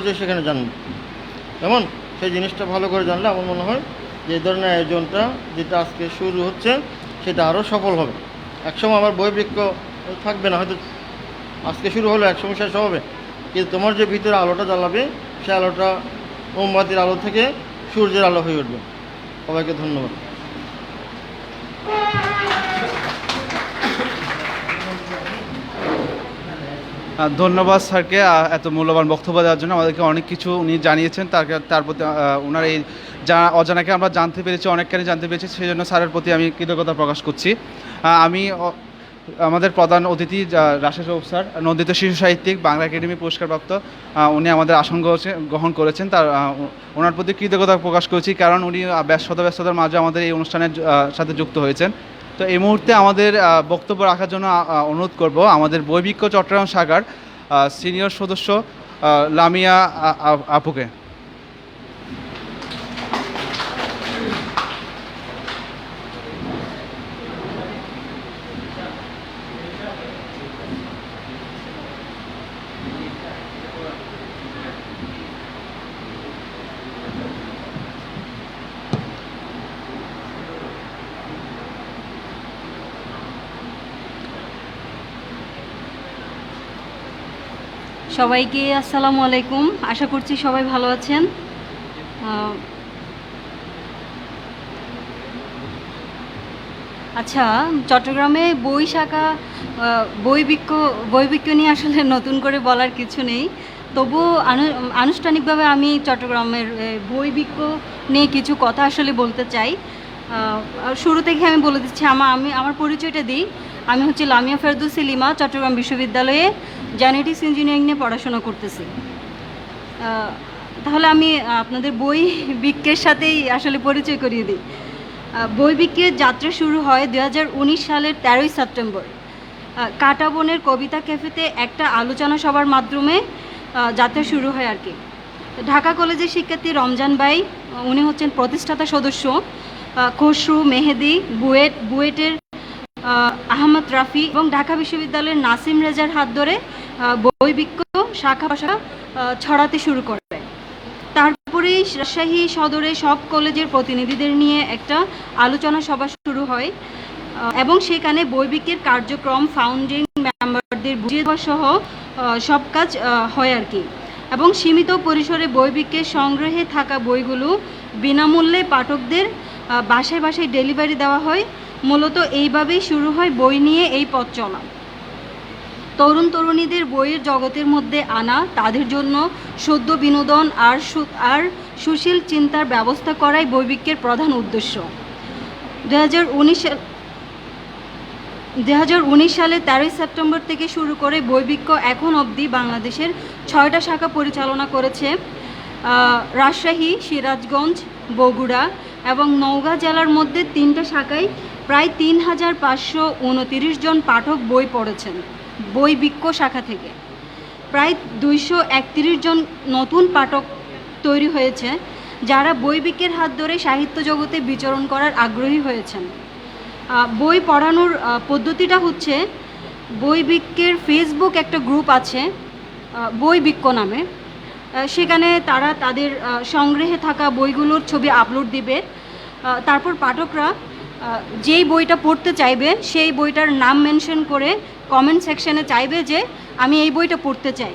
সহজেই সেখানে জানবে। কেমন সেই জিনিসটা ভালো করে জানলে আমার মনে হয় যে এই ধরনের আয়োজনটা যেটা আজকে শুরু হচ্ছে সেটা আরও সফল হবে। একসময় আমার বইবৃক্ষ থাকবে না, হয়তো আজকে শুরু হলো একসময় শেষ হবে, কিন্তু তোমার যে ভিতরে আলোটা জ্বালাবে সে আলোটা মোমবাতির আলো থেকে সূর্যের আলো হয়ে উঠবে। সবাইকে ধন্যবাদ। ধন্যবাদ স্যারকে এত মূল্যবান বক্তব্য দেওয়ার জন্য। আমাদেরকে অনেক কিছু উনি জানিয়েছেন, তার প্রতি ওনার এই অজানাকে আমরা জানতে পেরেছি, অনেকখানি জানতে পেরেছি, সেই জন্য স্যারের প্রতি আমি কৃতজ্ঞতা প্রকাশ করছি। আমি আমাদের প্রধান অতিথি রাশেদ রউফ স্যার, নন্দিত শিশু সাহিত্যিক, বাংলা একাডেমি পুরস্কারপ্রাপ্ত, উনি আমাদের আসন গ্রহণ করেছেন। ওনার প্রতি কৃতজ্ঞতা প্রকাশ করছি, কারণ উনি ব্যস্ততার মাঝে আমাদের এই অনুষ্ঠানের সাথে যুক্ত হয়েছেন। তো এই মুহূর্তে আমাদের বক্তব্য রাখার জন্য অনুরোধ করব আমাদের বৈবিক্য চট্টগ্রাম শাখার সিনিয়র সদস্য লামিয়া আপুকে। সবাইকে আসসালামু আলাইকুম। আশা করছি সবাই ভালো আছেন। আচ্ছা, চট্টগ্রামে বই শাখা বইবিক্ষ নিয়ে আসলে নতুন করে বলার কিছু নেই, তবুও আনুষ্ঠানিকভাবে আমি চট্টগ্রামের বইবিক্ষ নিয়ে কিছু কথা আসলে বলতে চাই। শুরু থেকে আমি বলে দিচ্ছি, আমার পরিচয়টা দিই। আমি হচ্ছে লামিয়া ফেরদৌস লিমা, চট্টগ্রাম বিশ্ববিদ্যালয়ে জেনেটিক্স ইঞ্জিনিয়ারিং নিয়ে পড়াশোনা করতেছি। তাহলে আমি আপনাদের বই বিক্রের সাথেই আসলে পরিচয় করিয়ে দিই। বই বিক্রির যাত্রা শুরু হয় 2019 সালের 13ই সেপ্টেম্বর। কাটাবনের কবিতা ক্যাফেতে একটা আলোচনা সভার মাধ্যমে যাত্রা শুরু হয় আর কি। ঢাকা কলেজের শিক্ষার্থী রমজান ভাই, উনি হচ্ছেন প্রতিষ্ঠাতা সদস্য, খসরু, মেহেদি, বুয়েটের আহমদ রাফি এবং ঢাকা বিশ্ববিদ্যালয়ের নাসিম রেজার হাত ধরে বইবিক্ষ শাখা ছড়াতে শুরু করে। তারপরেই রাজশাহী সদরে সব কলেজের প্রতিনিধিদের নিয়ে একটা আলোচনা সভা শুরু হয় এবং সেখানে বইবিক্রের কার্যক্রম, ফাউন্ডিং মেম্বারদের বুঝিয়ে দেওয়া সহ সব কাজ হয় আর কি। এবং সীমিত পরিসরে বইবিক্রের সংগ্রহে থাকা বইগুলো বিনামূল্যে পাঠকদের বাসায় বাসায় ডেলিভারি দেওয়া হয়। মূলত এইভাবেই শুরু হয় বই নিয়ে এই পথ চলা। তরুণ তরুণীদের বইয়ের জগতের মধ্যে আনা, তাদের জন্য সদ্য বিনোদন আর সুশীল চিন্তার ব্যবস্থা করাই বইবিক্রের প্রধান উদ্দেশ্য। 2019 সালে 13ই সেপ্টেম্বর থেকে শুরু করে বইবিক্ষ এখন অবধি বাংলাদেশের 6টা শাখা পরিচালনা করেছে। রাজশাহী, সিরাজগঞ্জ, বগুড়া এবং নওগাঁ জেলার মধ্যে 3টা শাখায় প্রায় 3529 জন পাঠক বই পড়েছেন। বইবিক্ষ শাখা থেকে প্রায় 231 জন নতুন পাঠক তৈরি হয়েছে, যারা বইবিক্রের হাত ধরে সাহিত্য জগতে বিচরণ করার আগ্রহী হয়েছেন। বই পড়ানোর পদ্ধতিটা হচ্ছে, বইবিক্রের ফেসবুক একটা গ্রুপ আছে বইবিক্ষ নামে, সেখানে তারা তাদের সংগ্রহে থাকা বইগুলোর ছবি আপলোড দিবে। তারপর পাঠকরা যেই বইটা পড়তে চাইবে সেই বইটার নাম মেনশন করে কমেন্ট সেকশনে চাইবে যে আমি এই বইটা পড়তে চাই।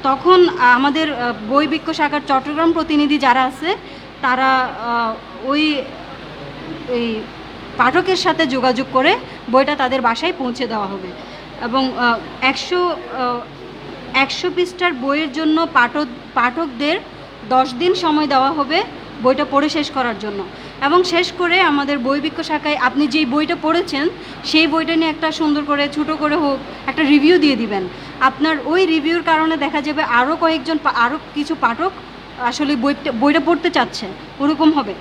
তখন আমাদের বইবিক্ষ শাখার চট্টগ্রাম প্রতিনিধি যারা আছে তারা ওই পাঠকের সাথে যোগাযোগ করে বইটা তাদের বাসায় পৌঁছে দেওয়া হবে। এবং 100 পৃষ্ঠার বইয়ের জন্য পাঠকদের 10 দিন সময় দেওয়া হবে বইটা পড়ে শেষ করার জন্য। এবং শেষ করে আমাদের বইবিক্ষ শাখায় আপনি যেই বইটা পড়েছেন সেই বইটা নিয়ে একটা সুন্দর করে ছোটো করে হোক একটা রিভিউ দিয়ে দিবেন। আপনার ওই রিভিউর কারণে দেখা যাবে আরও কিছু পাঠক আসলে বইটা পড়তে চাচ্ছে, ওরকম হবে।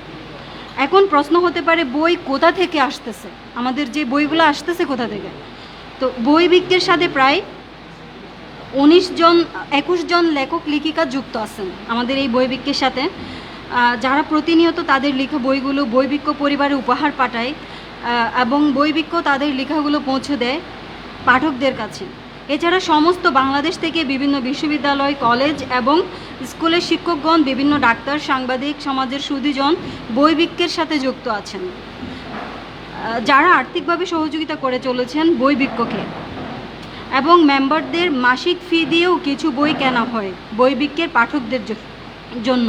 এখন প্রশ্ন হতে পারে বই কোথা থেকে আসতেছে, আমাদের যে বইগুলো আসতেছে কোথা থেকে। তো বই বিক্রির সাথে প্রায় 21 জন লেখক লেখিকা যুক্ত আছেন আমাদের এই বই বিক্রির সাথে, যারা প্রতিনিয়ত তাদের লেখা বইগুলো বইবিক্ষ পরিবারে উপহার পাঠায় এবং বইবিক্ষ তাদের লেখাগুলো পৌঁছে দেয় পাঠকদের কাছে। এছাড়া সমস্ত বাংলাদেশ থেকে বিভিন্ন বিশ্ববিদ্যালয়, কলেজ এবং স্কুলের শিক্ষকগণ, বিভিন্ন ডাক্তার, সাংবাদিক, সমাজের সুধীজন বইবিক্কের সাথে যুক্ত আছেন, যারা আর্থিকভাবে সহযোগিতা করে চলেছেন বইবিক্ককে। এবং মেম্বারদের মাসিক ফি দিয়েও কিছু বই কেনা হয় বইবিক্কের পাঠকদের জন্য।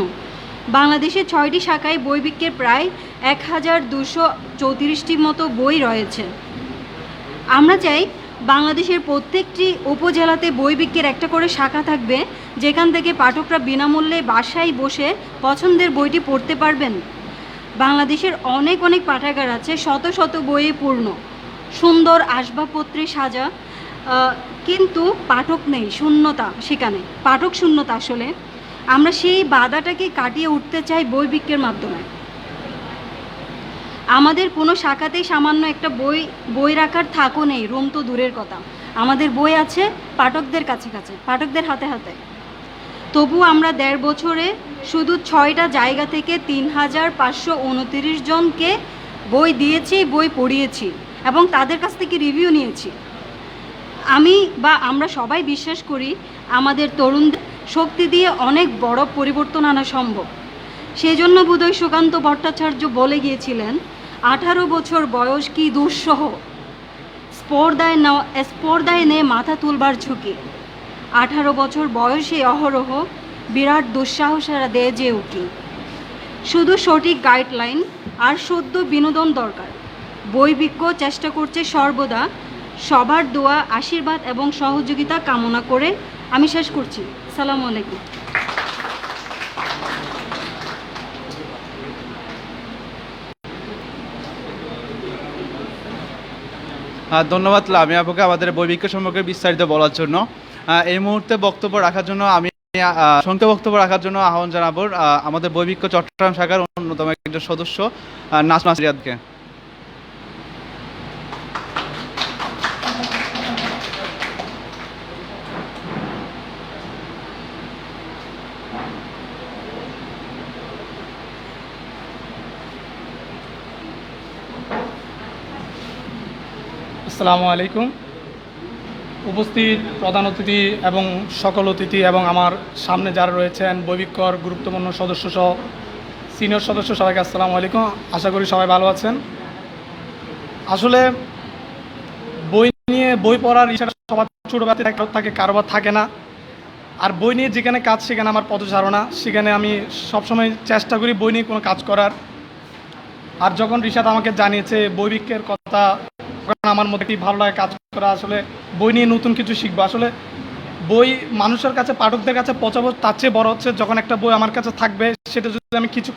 বাংলাদেশের 6টি শাখায় বইবিক্কের প্রায় 1234টির মতো বই রয়েছে। আমরা চাই বাংলাদেশের প্রত্যেকটি উপজেলাতে বইবিক্কের একটা করে শাখা থাকবে, যেখান থেকে পাঠকরা বিনামূল্যে বাসায় বসে পছন্দের বইটি পড়তে পারবেন। বাংলাদেশের অনেক অনেক পাঠাগার আছে, শত শত বইয়ে পূর্ণ, সুন্দর আসবাবপত্রে সাজা, কিন্তু পাঠক নেই, শূন্যতা সেখানে, পাঠক শূন্যতা। আসলে আমরা সেই বাধাটাকে কাটিয়ে উঠতে চাই বইবিক্কের মাধ্যমে। আমাদের কোনো শাখাতেই সামান্য একটা বই রাখার থাকও নেই, রুম তো দূরের কথা। আমাদের বই আছে পাঠকদের কাছে, পাঠকদের হাতে হাতে। তবু আমরা 1.5 বছরে শুধু 6টা জায়গা থেকে 3529 জনকে বই দিয়েছি, বই পড়িয়েছি এবং তাদের কাছ থেকে রিভিউ নিয়েছি। আমরা সবাই বিশ্বাস করি আমাদের তরুণদের শক্তি দিয়ে অনেক বড় পরিবর্তন আনা সম্ভব। সেই জন্য বোধহয় সুকান্ত ভট্টাচার্য বলে গিয়েছিলেন, 18 বছর বয়স কি দুঃসহ, স্পর্ধায় নে মাথা তুলবার ঝুঁকি। 18 বছর বয়সে অহরহ বিরাট দুঃসাহসেরা দেয় যে উকি। শুধু সঠিক গাইডলাইন আর সদ্য বিনোদন দরকার। বইবিক্ক চেষ্টা করছে সর্বদা সবার দোয়া, আশীর্বাদ এবং সহযোগিতা কামনা করে আমি শেষ করছি। আসসালামু আলাইকুম। ধন্যবাদ লামিয়া আপুকে আমাদের বইবিক্ক সম্পর্কে বিস্তারিত বলার জন্য। এই মুহূর্তে বক্তব্য রাখার জন্য আমি সংক্ষিপ্ত বক্তব্য রাখার জন্য আহ্বান জানাবো আমাদের বইবিক্ক চট্টগ্রাম শাখার অন্যতম একজন সদস্য নাজমা রিয়াদকে। আসসালামু আলাইকুম। উপস্থিত প্রধান অতিথি এবং সকল অতিথি এবং আমার সামনে যারা রয়েছেন বইবিক্কর গুরুত্বপূর্ণ সদস্য সহ সিনিয়র সদস্য, সবাইকে আসসালামু আলাইকুম। আশা করি সবাই ভালো আছেন। আসলে বই পড়ার ইচ্ছাটা সবার ছোটোবেলা থাকে, কারোবার থাকে না। আর বই নিয়ে যেখানে কাজ সেখানে আমার পদচারণা, সেখানে আমি সবসময় চেষ্টা করি বই নিয়ে কোনো কাজ করার। আর যখন রিশাদ আমাকে জানিয়েছে বইবিক্কের কথা, আমার মধ্যে কি ভালো লাগে কাজ করা, আসলে বই নিয়ে নতুন কিছু শিখবো। আসলে বই মানুষের কাছে, পাঠকদের কাছে পৌঁছাবো, তার চেয়ে বড় হচ্ছে যখন একটা বই আমার কাছে থাকবে, সেটা যদি আমি কিছু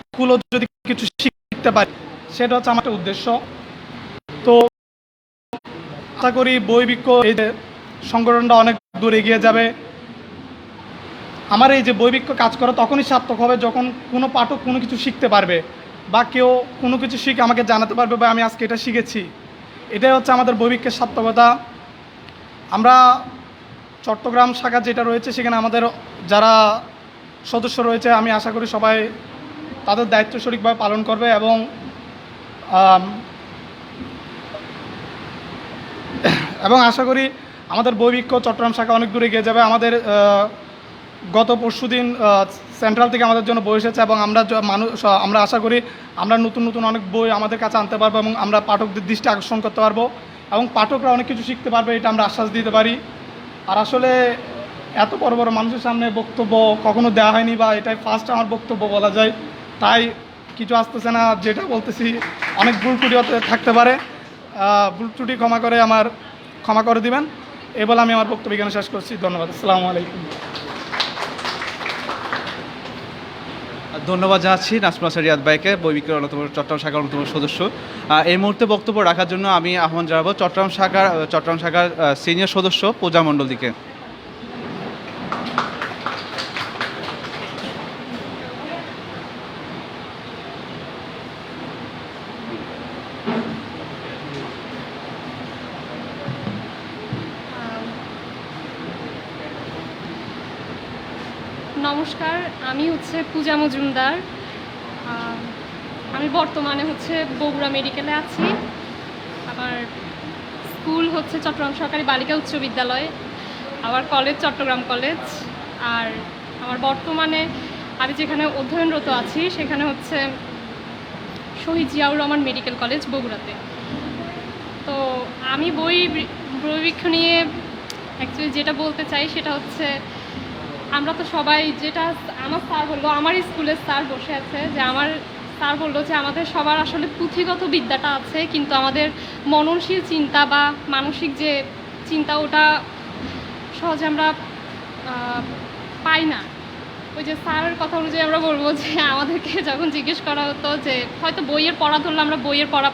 শিখতে পারি, সেটা হচ্ছে আমার উদ্দেশ্য। তো আশা করি বইবিক্ক এই যে সংগঠনটা অনেক দূর এগিয়ে যাবে। আমার এই যে বইবিক্ক কাজ করা তখনই সার্থক হবে যখন কোনো পাঠক কোনো কিছু শিখতে পারবে, বা কেউ কোনো কিছু শিখে আমাকে জানাতে পারবে বা আমি আজকে এটা শিখেছি। এটাই হচ্ছে আমাদের বইবিক্কের সার্থকতা। আমরা চট্টগ্রাম শাখা যেটা রয়েছে, সেখানে আমাদের যারা সদস্য রয়েছে, আমি আশা করি সবাই তাদের দায়িত্ব সঠিকভাবে পালন করবে এবং আশা করি আমাদের বইবিক্ক চট্টগ্রাম শাখা অনেক দূরে এগিয়ে যাবে। আমাদের গত পরশুদিন সেন্ট্রাল থেকে আমাদের জন্য বই এসেছে এবং আমরা আশা করি আমরা নতুন নতুন অনেক বই আমাদের কাছে আনতে পারবো এবং আমরা পাঠকদের দৃষ্টি আকর্ষণ করতে পারবো এবং পাঠকরা অনেক কিছু শিখতে পারবে, এটা আমরা আশ্বাস দিতে পারি। আর আসলে এত বড় বড় মানুষের সামনে বক্তব্য কখনো দেওয়া হয়নি, বা এটাই ফার্স্ট আমার বক্তব্য বলা যায়, তাই কিছু আসতেছে না। যেটা বলতেছি অনেক ভুল ত্রুটি থাকতে পারে, ভুল ত্রুটি ক্ষমা করে দিবেন। এ বলে আমি আমার বক্তব্য এখানে শেষ করছি। ধন্যবাদ। আসসালামু আলাইকুম। ধন্যবাদ জানাচ্ছি নাজমা রিয়াদ ভাইকে, বইবিক্কের অন্যতম চট্টগ্রাম শাখার অন্যতম সদস্য। এই মুহূর্তে বক্তব্য রাখার জন্য আমি আহ্বান জানাবো চট্টগ্রাম শাখার সিনিয়র সদস্য পূজা মণ্ডলদিকে। নমস্কার, আমি পূজা মজুমদার। আমি বর্তমানে বগুড়া মেডিকেলে আছি। আমার স্কুল চট্টগ্রাম সরকারি বালিকা উচ্চ বিদ্যালয়। আমার কলেজ চট্টগ্রাম কলেজ। আর আমার বর্তমানে আমি যেখানে অধ্যয়নরত আছি সেখানে হচ্ছে শহীদ জিয়াউর রহমান মেডিকেল কলেজ বগুড়াতে। তো আমি বইবৃক্ষ নিয়ে অ্যাকচুয়ালি যেটা বলতে চাই সেটা হচ্ছে, আমরা তো সবাই, যেটা আমার স্যার বললো, আমার স্কুলের স্যার বসে আছে, যে আমার স্যার বললো যে আমাদের সবার আসলে পুঁথিগত বিদ্যাটা আছে, কিন্তু আমাদের মননশীল চিন্তা বা মানসিক যে চিন্তা ওটা সহজে আমরা পাই না। ওই যে স্যারের কথা অনুযায়ী আমরা বলবো যে আমাদেরকে যখন জিজ্ঞেস করা হতো যে হয়তো বইয়ের পড়া ধরলে আমরা বইয়ের পড়া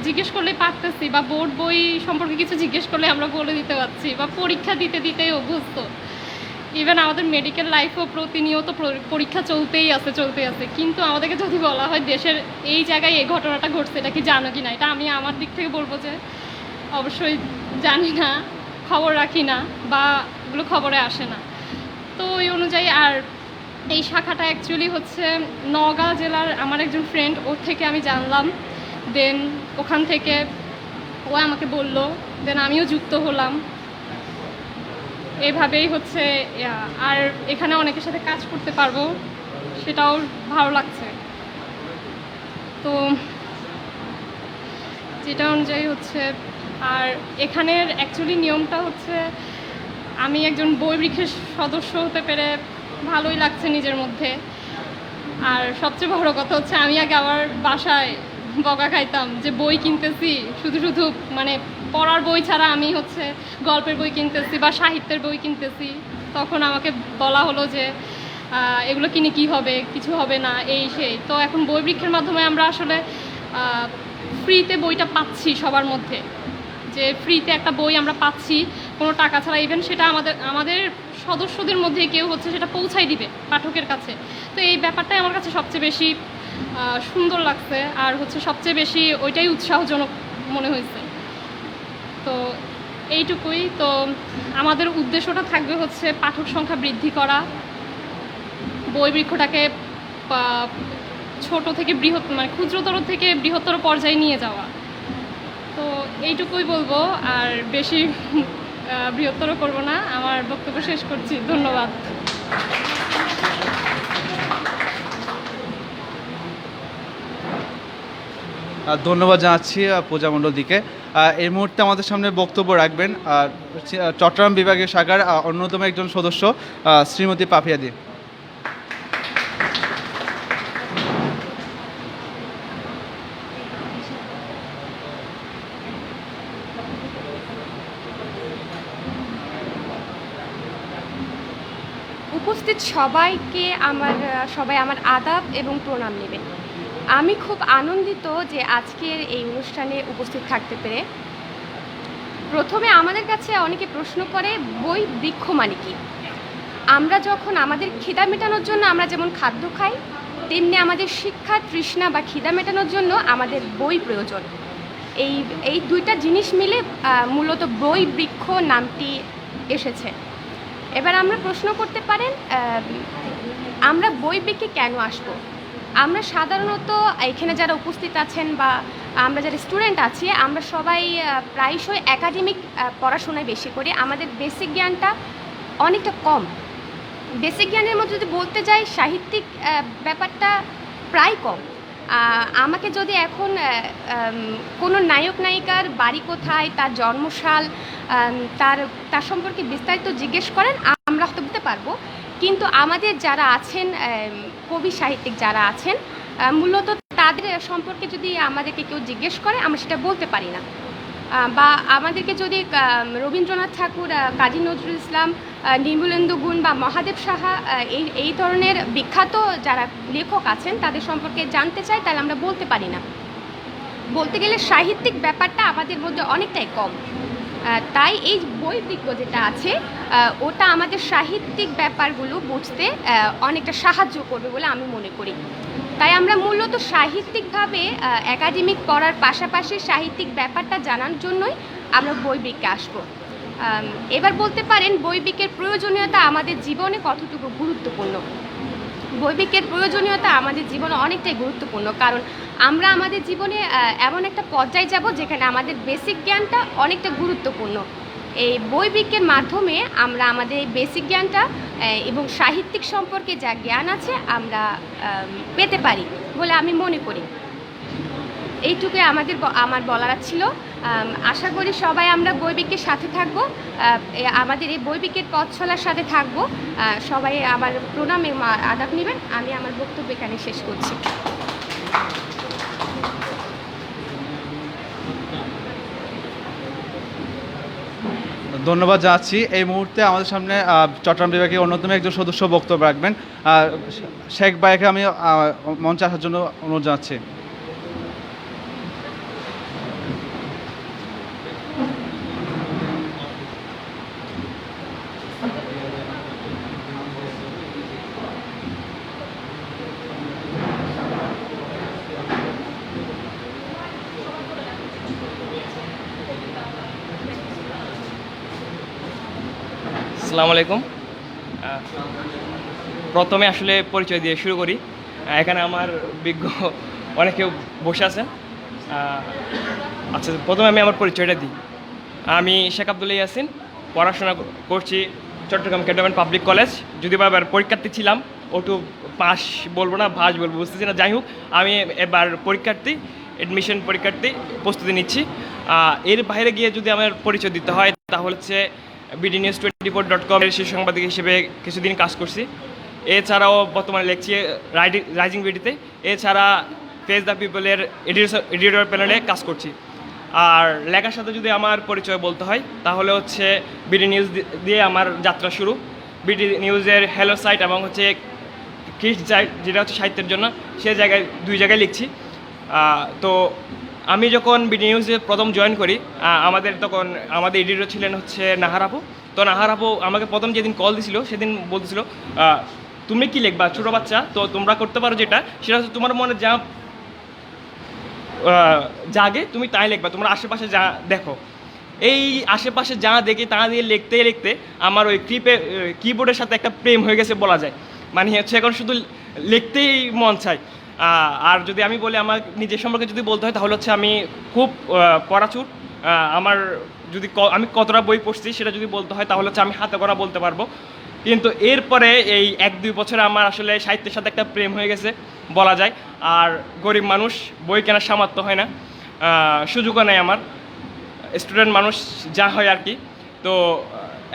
জিজ্ঞেস করলেই পারতেছি, বা বোর্ড বই সম্পর্কে কিছু জিজ্ঞেস করলে আমরা বলে দিতে পারছি, বা পরীক্ষা দিতে দিতেই অভ্যস্ত। ইভেন আমাদের মেডিকেল লাইফেও প্রতিনিয়ত পরীক্ষা চলতেই আছে, কিন্তু আমাদেরকে যদি বলা হয় দেশের এই জায়গায় এই ঘটনাটা ঘটছে, এটা কি জানো কি না, এটা আমি আমার দিক থেকে বলবো যে অবশ্যই জানি না, খবর রাখি না, বা এগুলো খবরে আসে না। তো ওই অনুযায়ী, আর এই শাখাটা অ্যাকচুয়ালি হচ্ছে নওগাঁ জেলার আমার একজন ফ্রেন্ড, ওর থেকে আমি জানলাম। দেন ওখান থেকে ও আমাকে বলল, দেন আমিও যুক্ত হলাম। এভাবেই হচ্ছে, আর এখানে অনেকের সাথে কাজ করতে পারবো, সেটাও ভালো লাগছে। তো যেটা অনুযায়ী হচ্ছে, আর এখানের অ্যাকচুয়ালি নিয়মটা হচ্ছে, আমি একজন বইবৃক্ষের সদস্য হতে পেরে ভালোই লাগছে নিজের মধ্যে। আর সবচেয়ে বড় কথা হচ্ছে, আমি আগে আমার বাসায় বকা খাইতাম যে বই কিনতেছি শুধু মানে পড়ার বই ছাড়া, আমি হচ্ছে গল্পের বই কিনতেছি বা সাহিত্যের বই কিনতেছি। তখন আমাকে বলা হলো যে এগুলো কিনে কি হবে, কিছু হবে না, এই সেই। তো এখন বইবৃক্ষের মাধ্যমে আমরা আসলে ফ্রিতে বইটা পাচ্ছি সবার মধ্যে, যে ফ্রিতে একটা বই আমরা পাচ্ছি কোনো টাকা ছাড়া। ইভেন সেটা আমাদের সদস্যদের মধ্যে কেউ হচ্ছে সেটা পৌঁছাই দিবে পাঠকের কাছে। তো এই ব্যাপারটাই আমার কাছে সবচেয়ে বেশি সুন্দর লাগছে, আর হচ্ছে সবচেয়ে বেশি ওইটাই উৎসাহজনক মনে হয়েছে। তো এইটুকুই। তো আমাদের উদ্দেশ্যটা থাকবে হচ্ছে পাঠক সংখ্যা বৃদ্ধি করা, বইবৃক্ষটাকে ছোট থেকে বৃহৎ, মানে ক্ষুদ্রতর থেকে বৃহত্তর পর্যায়ে নিয়ে যাওয়া। তো এইটুকুই বলবো, আর বেশি বৃহত্তর করব না। আমার বক্তব্য শেষ করছি, ধন্যবাদ। ধন্যবাদ জানাচ্ছি পূজা মণ্ডলদিকে। এই মুহূর্তে আমাদের সামনে বক্তব্য রাখবেন চট্টগ্রাম বিভাগীয় শাখার অন্যতম একজন সদস্য শ্রীমতী পাপিয়া দি। উপস্থিত সবাই আমার আদাব এবং প্রণাম নেবেন। আমি খুব আনন্দিত যে আজকের এই অনুষ্ঠানে উপস্থিত থাকতে পেরে। প্রথমে আমাদের কাছে অনেকে প্রশ্ন করে বই বৃক্ষ মানে কি। আমরা যখন আমাদের খিদা মেটানোর জন্য আমরা যেমন খাদ্য খাই, তেমনি আমাদের শিক্ষা তৃষ্ণা বা খিদা মেটানোর জন্য আমাদের বই প্রয়োজন। এই দুইটা জিনিস মিলে মূলত বই বৃক্ষ নামটি এসেছে। এবার আমরা প্রশ্ন করতে পারেন, আমরা বই বৃক্ষে কেন আসবো। আমরা সাধারণত এখানে যারা উপস্থিত আছেন বা আমরা যারা স্টুডেন্ট আছি, আমরা সবাই প্রায়শই একাডেমিক পড়াশোনায় বেশি করি। আমাদের বেসিক জ্ঞানটা অনেকটা কম। বেসিক জ্ঞানের মধ্যে যদি বলতে যাই, সাহিত্যিক ব্যাপারটা প্রায় কম। আমাকে যদি এখন কোনো নায়ক নায়িকার বাড়ি কোথায়, তার জন্মসাল, তার সম্পর্কে বিস্তারিত জিজ্ঞেস করেন, আমরা হয়তো বলতে পারবো। কিন্তু আমাদের যারা আছেন, কবি সাহিত্যিক যারা আছেন, মূলত তাদের সম্পর্কে যদি আমাদেরকে কেউ জিজ্ঞেস করে, আমরা সেটা বলতে পারি না। বা আমাদেরকে যদি রবীন্দ্রনাথ ঠাকুর, কাজী নজরুল ইসলাম, নির্মলেন্দু গুণ বা মহাদেব সাহা, এই ধরনের বিখ্যাত যারা লেখক আছেন তাদের সম্পর্কে জানতে চাই, তাহলে আমরা বলতে পারি না। বলতে গেলে সাহিত্যিক ব্যাপারটা আমাদের মধ্যে অনেকটাই কম। তাই এই বই বৃক্ষ যেটা আছে, ওটা আমাদের সাহিত্যিক ব্যাপারগুলো বুঝতে অনেকটা সাহায্য করবে বলে আমি মনে করি। তাই আমরা মূলত সাহিত্যিকভাবে একাডেমিক পড়ার পাশাপাশি সাহিত্যিক ব্যাপারটা জানার জন্যই আমরা বই বৃক্ষে আসবো। এবার বলতে পারেন বই বৃক্ষের প্রয়োজনীয়তা আমাদের জীবনে কতটুকু গুরুত্বপূর্ণ। বই বৃক্ষের প্রয়োজনীয়তা আমাদের জীবনে অনেকটাই গুরুত্বপূর্ণ, কারণ আমরা আমাদের জীবনে এমন একটা পর্যায়ে যাব যেখানে আমাদের বেসিক জ্ঞানটা অনেকটা গুরুত্বপূর্ণ। এই বই বিক্রির মাধ্যমে আমরা আমাদের এই বেসিক জ্ঞানটা এবং সাহিত্যিক সম্পর্কে যা জ্ঞান আছে আমরা পেতে পারি বলে আমি মনে করি। এইটুকুই আমার বলার ছিল। আশা করি সবাই আমরা বই বিক্রির সাথে থাকবো, আমাদের এই বই বিক্রির পথ চলার সাথে থাকবো। সবাই আমার প্রণাম এবং আদাব নেবেন। আমি আমার বক্তব্য এখানে শেষ করছি। ধন্যবাদ জানাচ্ছি। এই মুহূর্তে আমাদের সামনে চট্টগ্রাম বিভাগের অন্যতম একজন সদস্য বক্তব্য রাখবেন। শেখ ভাইকে আমি মঞ্চে আসার জন্য অনুরোধ জানাচ্ছি। আসসালামু আলাইকুম। প্রথমে আসলে পরিচয় দিয়ে শুরু করি। এখানে আমার বিজ্ঞ অনেকে বসে আছেন। আচ্ছা, প্রথমে আমি আমার পরিচয়টা দিই। আমি শেখ আব্দুল্লাহ ইয়াসিন, পড়াশোনা করছি চট্টগ্রাম ক্যান্টনমেন্ট পাবলিক কলেজ। যদি এবার পরীক্ষার্থী ছিলাম, ওটু পাস বলবো না ভাস বলবো বুঝতেছি না, যাই হোক আমি এবার পরীক্ষার্থী, অ্যাডমিশন পরীক্ষার্থী, প্রস্তুতি নিচ্ছি। এর বাইরে গিয়ে যদি আমার পরিচয় দিতে হয় তাহলে হচ্ছে BDnews24.com এর শীর্ষ সাংবাদিক হিসেবে কিছুদিন কাজ করছি। এছাড়াও বর্তমানে লিখছি রাইজিং বিডিতে। এছাড়া ফেস দ্য পিপলের এডিটর প্যানেলে কাজ করছি। আর লেখার সাথে যদি আমার পরিচয় বলতে হয় তাহলে হচ্ছে বিডি নিউজ দিয়ে আমার যাত্রা শুরু। বিডি নিউজের হ্যালো সাইট এবং হচ্ছে কিস সাইট, যেটা হচ্ছে সাহিত্যের জন্য, সে জায়গায় দুই জায়গায় লিখছি। তো আমি যখন বিডি নিউজে প্রথম জয়েন করি, তখন আমাদের এডিটর ছিলেন হচ্ছে নাহার আপু। তো নাহার আপু আমাকে প্রথম যেদিন কল দিছিল সেদিন বলতেছিল, তুমি কি লিখবা, ছোটো বাচ্চা তো তোমরা করতে পারো যেটা, সেটা হচ্ছে তোমার মনে যা জাগে তুমি তাই লিখবা, তোমরা আশেপাশে যা দেখো। এই আশেপাশে যা দেখি তা দিয়ে লিখতে লিখতে আমার ওই কিবোর্ডের সাথে একটা প্রেম হয়ে গেছে বলা যায়। মানে হচ্ছে এখন শুধু লিখতেই মন চায়। আর যদি আমি বলি আমার নিজের সম্পর্কে যদি বলতে হয় তাহলে হচ্ছে আমি খুব পড়াচুর। আমার যদি আমি কতটা বই পড়ছি সেটা যদি বলতে হয় তাহলে হচ্ছে আমি হাতে করা বলতে পারবো। কিন্তু এরপরে এই 1-2 বছরে আমার আসলে সাহিত্যের সাথে একটা প্রেম হয়ে গেছে বলা যায়। আর গরিব মানুষ, বই কেনার সামর্থ্য হয় না, সুযোগও নেই আমার, স্টুডেন্ট মানুষ যা হয় আর কি। তো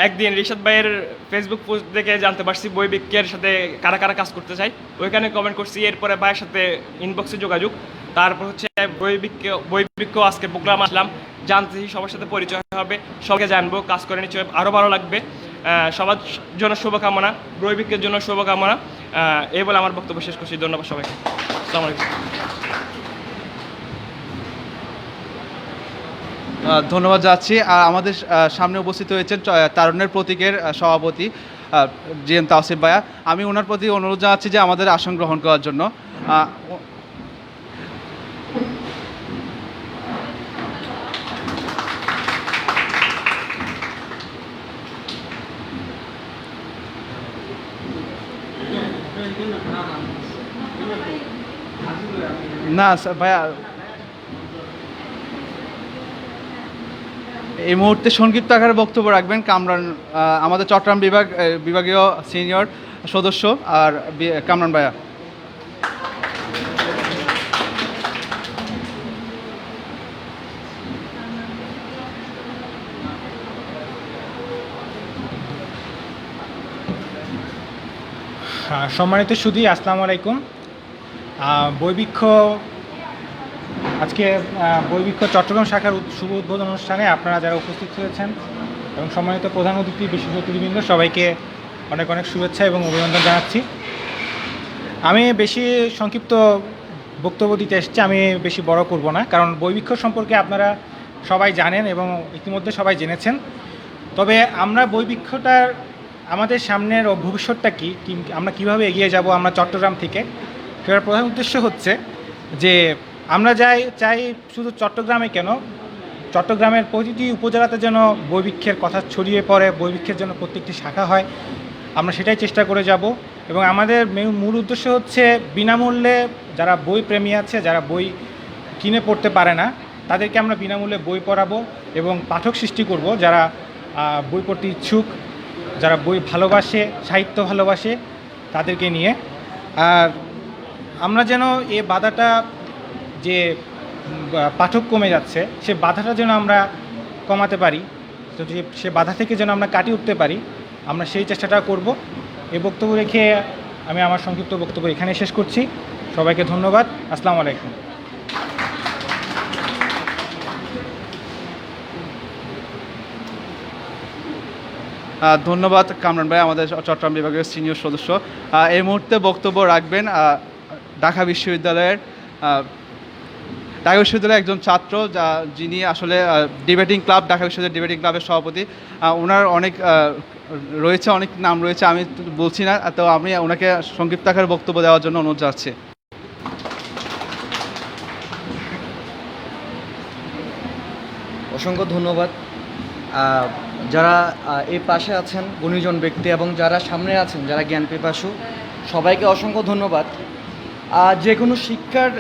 একদিন রিশাদ ভাইয়ের ফেসবুক পোস্ট দেখে জানতে পারছি বই বিক্রির সাথে কারা কারা কাজ করতে চাই, ওইখানে কমেন্ট করছি। এরপরে ভাইয়ের সাথে ইনবক্সে যোগাযোগ, তারপর হচ্ছে বই বিক্রি আজকে প্রোগ্রাম আসলাম, জানতেছি সবার সাথে পরিচয় হবে, সবাইকে জানবো, কাজ করে নিশ্চয়ই আরও ভালো লাগবে। সবার জন্য শুভকামনা, বই বিক্রির জন্য শুভকামনা। এই বলে আমার বক্তব্য শেষ করছি। ধন্যবাদ সবাইকে। আসসালামু আলাইকুম। ধন্যবাদ যাচ্ছি। আর আমাদের সামনে উপস্থিত হয়েছেন তারুণ্যের প্রতীকের সভাপতি GM তাওসিফ ভাইয়া। আমি ওনার প্রতি অনুরোধ জানাচ্ছি যে আমাদের আসন গ্রহণ করার জন্য। না ভাইয়া, এই মুহূর্তে সংক্ষিপ্ত আকারে বক্তব্য রাখবেন কামরান, আমাদের চট্টগ্রাম বিভাগীয় সিনিয়র সদস্য আর কামরান ভাইয়া। সম্মানিত সুধী, আসসালামু আলাইকুম। আজকে বইবৃক্ষ চট্টগ্রাম শাখার শুভ উদ্বোধন অনুষ্ঠানে আপনারা যারা উপস্থিত হয়েছেন এবং সম্মানিত প্রধান অতিথি, বিশেষ অতিথিবৃন্দ, সবাইকে অনেক অনেক শুভেচ্ছা এবং অভিনন্দন জানাচ্ছি। আমি বেশি সংক্ষিপ্ত বক্তব্য দিতে এসেছি, আমি বেশি বড় করব না, কারণ বইবৃক্ষ সম্পর্কে আপনারা সবাই জানেন এবং ইতিমধ্যে সবাই জেনেছেন। তবে আমরা বইবৃক্ষটার আমাদের সামনের ভবিষ্যৎটা কী, আমরা কিভাবে এগিয়ে যাব আমরা চট্টগ্রাম থেকে, সেটার প্রধান উদ্দেশ্য হচ্ছে যে আমরা চাই শুধু চট্টগ্রামে কেন, চট্টগ্রামের প্রতিটি উপজেলাতে যেন বইবৃক্ষের কথা ছড়িয়ে পড়ে, বইবৃক্ষের জন্য প্রত্যেকটি শাখা হয়, আমরা সেটাই চেষ্টা করে যাব। এবং আমাদের মূল উদ্দেশ্য হচ্ছে বিনামূল্যে যারা বই প্রেমী আছে, যারা বই কিনে পড়তে পারে না, তাদেরকে আমরা বিনামূল্যে বই পড়াবো এবং পাঠক সৃষ্টি করব, যারা বই পড়তে ইচ্ছুক, যারা বই ভালোবাসে, সাহিত্য ভালোবাসে, তাদেরকে নিয়ে। আর আমরা যেন এই বাধাটা, যে পাঠক কমে যাচ্ছে, সে বাধাটা যেন আমরা কমাতে পারি, তো সে বাধা থেকে যেন আমরা কাটিয়ে উঠতে পারি, আমরা সেই চেষ্টাটা করব। এই বক্তব্য রেখে আমি আমার সংক্ষিপ্ত বক্তব্য এখানে শেষ করছি। সবাইকে ধন্যবাদ। আসসালামু আলাইকুম। ধন্যবাদ কামরান ভাই, আমাদের চট্টগ্রাম বিভাগের সিনিয়র সদস্য। এই মুহূর্তে বক্তব্য রাখবেন ঢাকা বিশ্ববিদ্যালয়ের একজন ছাত্র, যিনি আসলে ডিবেটিং ক্লাব, ঢাকা বিশ্ববিদ্যালয়ের ডিবেটিং ক্লাবের সভাপতি। ওনার অনেক নাম রয়েছে, আমি বলছি না, তো আমি ওনাকে সংক্ষিপ্ত আকারে বক্তব্য দেওয়ার জন্য অনুরোধ জানাচ্ছি। অসংখ্য ধন্যবাদ। যারা এই পাশে আছেন গুণীজন ব্যক্তি এবং যারা সামনে আছেন, যারা জ্ঞান পিপাসু, সবাইকে অসংখ্য ধন্যবাদ। যে কোনো শিক্ষার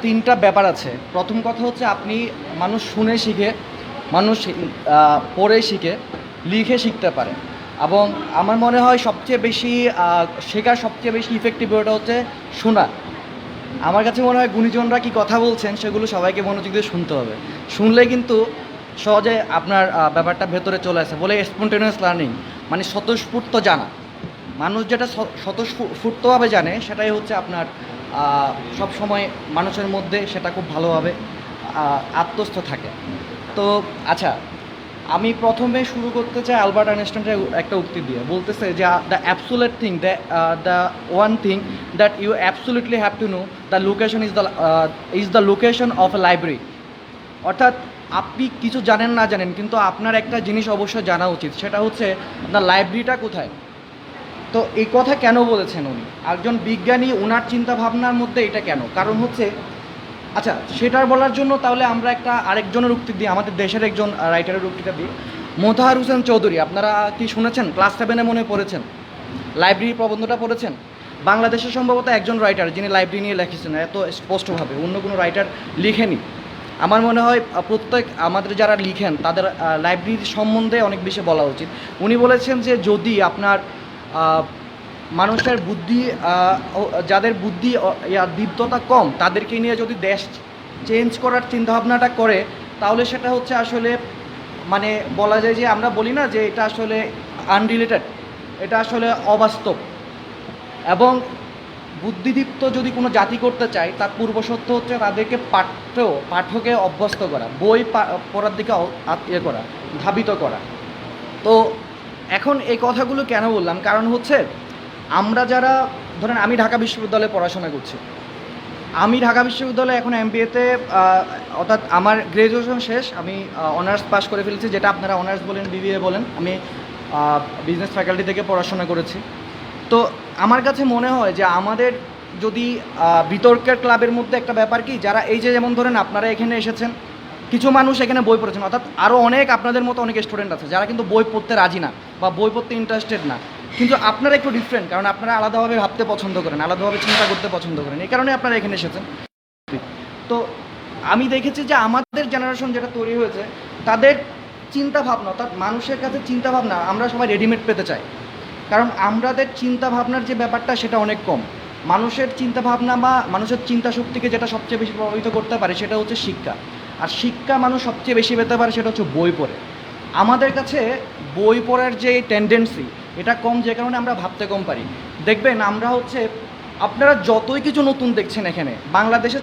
তিনটা ব্যাপার আছে। প্রথম কথা হচ্ছে মানুষ শুনে শিখে, মানুষ পড়ে শিখে, লিখে শিখতে পারে। এবং আমার মনে হয় শেখার সবচেয়ে বেশি ইফেক্টিভ ওটা হচ্ছে শোনা। আমার কাছে মনে হয় গুণীজনরা কি কথা বলছেন সেগুলো সবাইকে মনোযোগ দিয়ে শুনতে হবে। শুনলে কিন্তু সহজে আপনার ব্যাপারটা ভেতরে চলে আসে। বলে স্পন্টেনিয়াস লার্নিং, মানে স্বতঃস্ফূর্ত জানা। মানুষ যেটা স্বতঃস্ফূর্তভাবে জানে সেটাই হচ্ছে আপনার সব সময় মানুষের মধ্যে সেটা খুব ভালোভাবে আত্মস্থ থাকে। তো আচ্ছা, আমি প্রথমে শুরু করতে চাই আলবার্ট আইনস্টাইনের একটা উক্তি দিয়ে। বলতেছে যে the absolute thing, the one thing that you absolutely have to know the location is the location of a library. অর্থাৎ আপনি কিছু জানেন না জানেন, কিন্তু আপনার একটা জিনিস অবশ্যই জানা উচিত, সেটা হচ্ছে আপনার লাইব্রেরিটা কোথায়। তো এই কথা কেন বলেছেন উনি? একজন বিজ্ঞানী, ওনার চিন্তা ভাবনার মধ্যে এটা কেন? কারণ হচ্ছে, আচ্ছা সেটার বলার জন্য তাহলে আমরা আরেকজনের উক্তি দিই, আমাদের দেশের একজন রাইটারের উক্তিটা দিই। মোতাহার হোসেন চৌধুরী, আপনারা কি শুনেছেন? ক্লাস 7-এ মনে পড়েছেন, লাইব্রেরি প্রবন্ধটা পড়েছেন? বাংলাদেশের সম্ভবত একজন রাইটার যিনি লাইব্রেরি নিয়ে লিখেছেন এত স্পষ্টভাবে, অন্য কোনো রাইটার লিখেনি। আমার মনে হয় আমাদের যারা লিখেন তাদের লাইব্রেরির সম্বন্ধে অনেক বেশি বলা উচিত। উনি বলেছেন যে যদি আপনার মানুষের বুদ্ধি, যাদের বুদ্ধি দীপ্ততা কম, তাদেরকে নিয়ে যদি দেশ চেঞ্জ করার চিন্তাভাবনাটা করে, তাহলে সেটা হচ্ছে আসলে মানে বলা যায় যে আমরা বলি না যে এটা আসলে আনরিলেটেড, এটা আসলে অবাস্তব। এবং বুদ্ধিদীপ্ত যদি কোনো জাতি করতে চায়, তার পূর্বশর্ত হচ্ছে তাদেরকে পাঠকে অভ্যস্ত করা, বই পড়ার দিকে করা, ধাবিত করা। তো এখন এই কথাগুলো কেন বললাম? কারণ হচ্ছে আমরা যারা, ধরেন আমি ঢাকা বিশ্ববিদ্যালয়ে পড়াশোনা করছি, আমি ঢাকা বিশ্ববিদ্যালয়ে এখন MBA-তে, অর্থাৎ আমার গ্র্যাজুয়েশন শেষ, আমি অনার্স পাস করে ফেলেছি, যেটা আপনারা অনার্স বলেন, BBA বলেন। আমি বিজনেস ফ্যাকাল্টি থেকে পড়াশোনা করেছি। তো আমার কাছে মনে হয় যে আমাদের যদি বিতর্কের ক্লাবের মধ্যে একটা ব্যাপার কি, যারা এই যে যেমন ধরেন আপনারা এখানে এসেছেন, কিছু মানুষ এখানে বই পড়েছেন, অর্থাৎ আরও অনেক আপনাদের মতো অনেক স্টুডেন্ট আছে যারা কিন্তু বই পড়তে রাজি না বা বই পড়তে ইন্টারেস্টেড না, কিন্তু আপনারা একটু ডিফারেন্ট, কারণ আপনারা আলাদাভাবে ভাবতে পছন্দ করেন, আলাদাভাবে চিন্তা করতে পছন্দ করেন, এই কারণে আপনারা এখানে এসেছেন। তো আমি দেখেছি যে আমাদের জেনারেশন যেটা তৈরি হয়েছে, তাদের চিন্তা ভাবনা, অর্থাৎ মানুষের কাছে চিন্তা ভাবনা আমরা সবাই রেডিমেড পেতে চাই, কারণ আমাদের চিন্তা ভাবনার যে ব্যাপারটা সেটা অনেক কম। মানুষের চিন্তা ভাবনা বা মানুষের চিন্তা শক্তিকে যেটা সবচেয়ে বেশি প্রভাবিত করতে পারে সেটা হচ্ছে শিক্ষা। আর শিক্ষা মানুষ সবচেয়ে বেশি পেতে পারে সেটা হচ্ছে বই পড়ে। আমাদের কাছে বই পড়ার যে টেন্ডেন্সি এটা কম, যে কারণে আমরা ভাবতে কম পারি। দেখবেন আমরা হচ্ছে, আপনারা যতই কিছু নতুন দেখছেন এখানে বাংলাদেশে,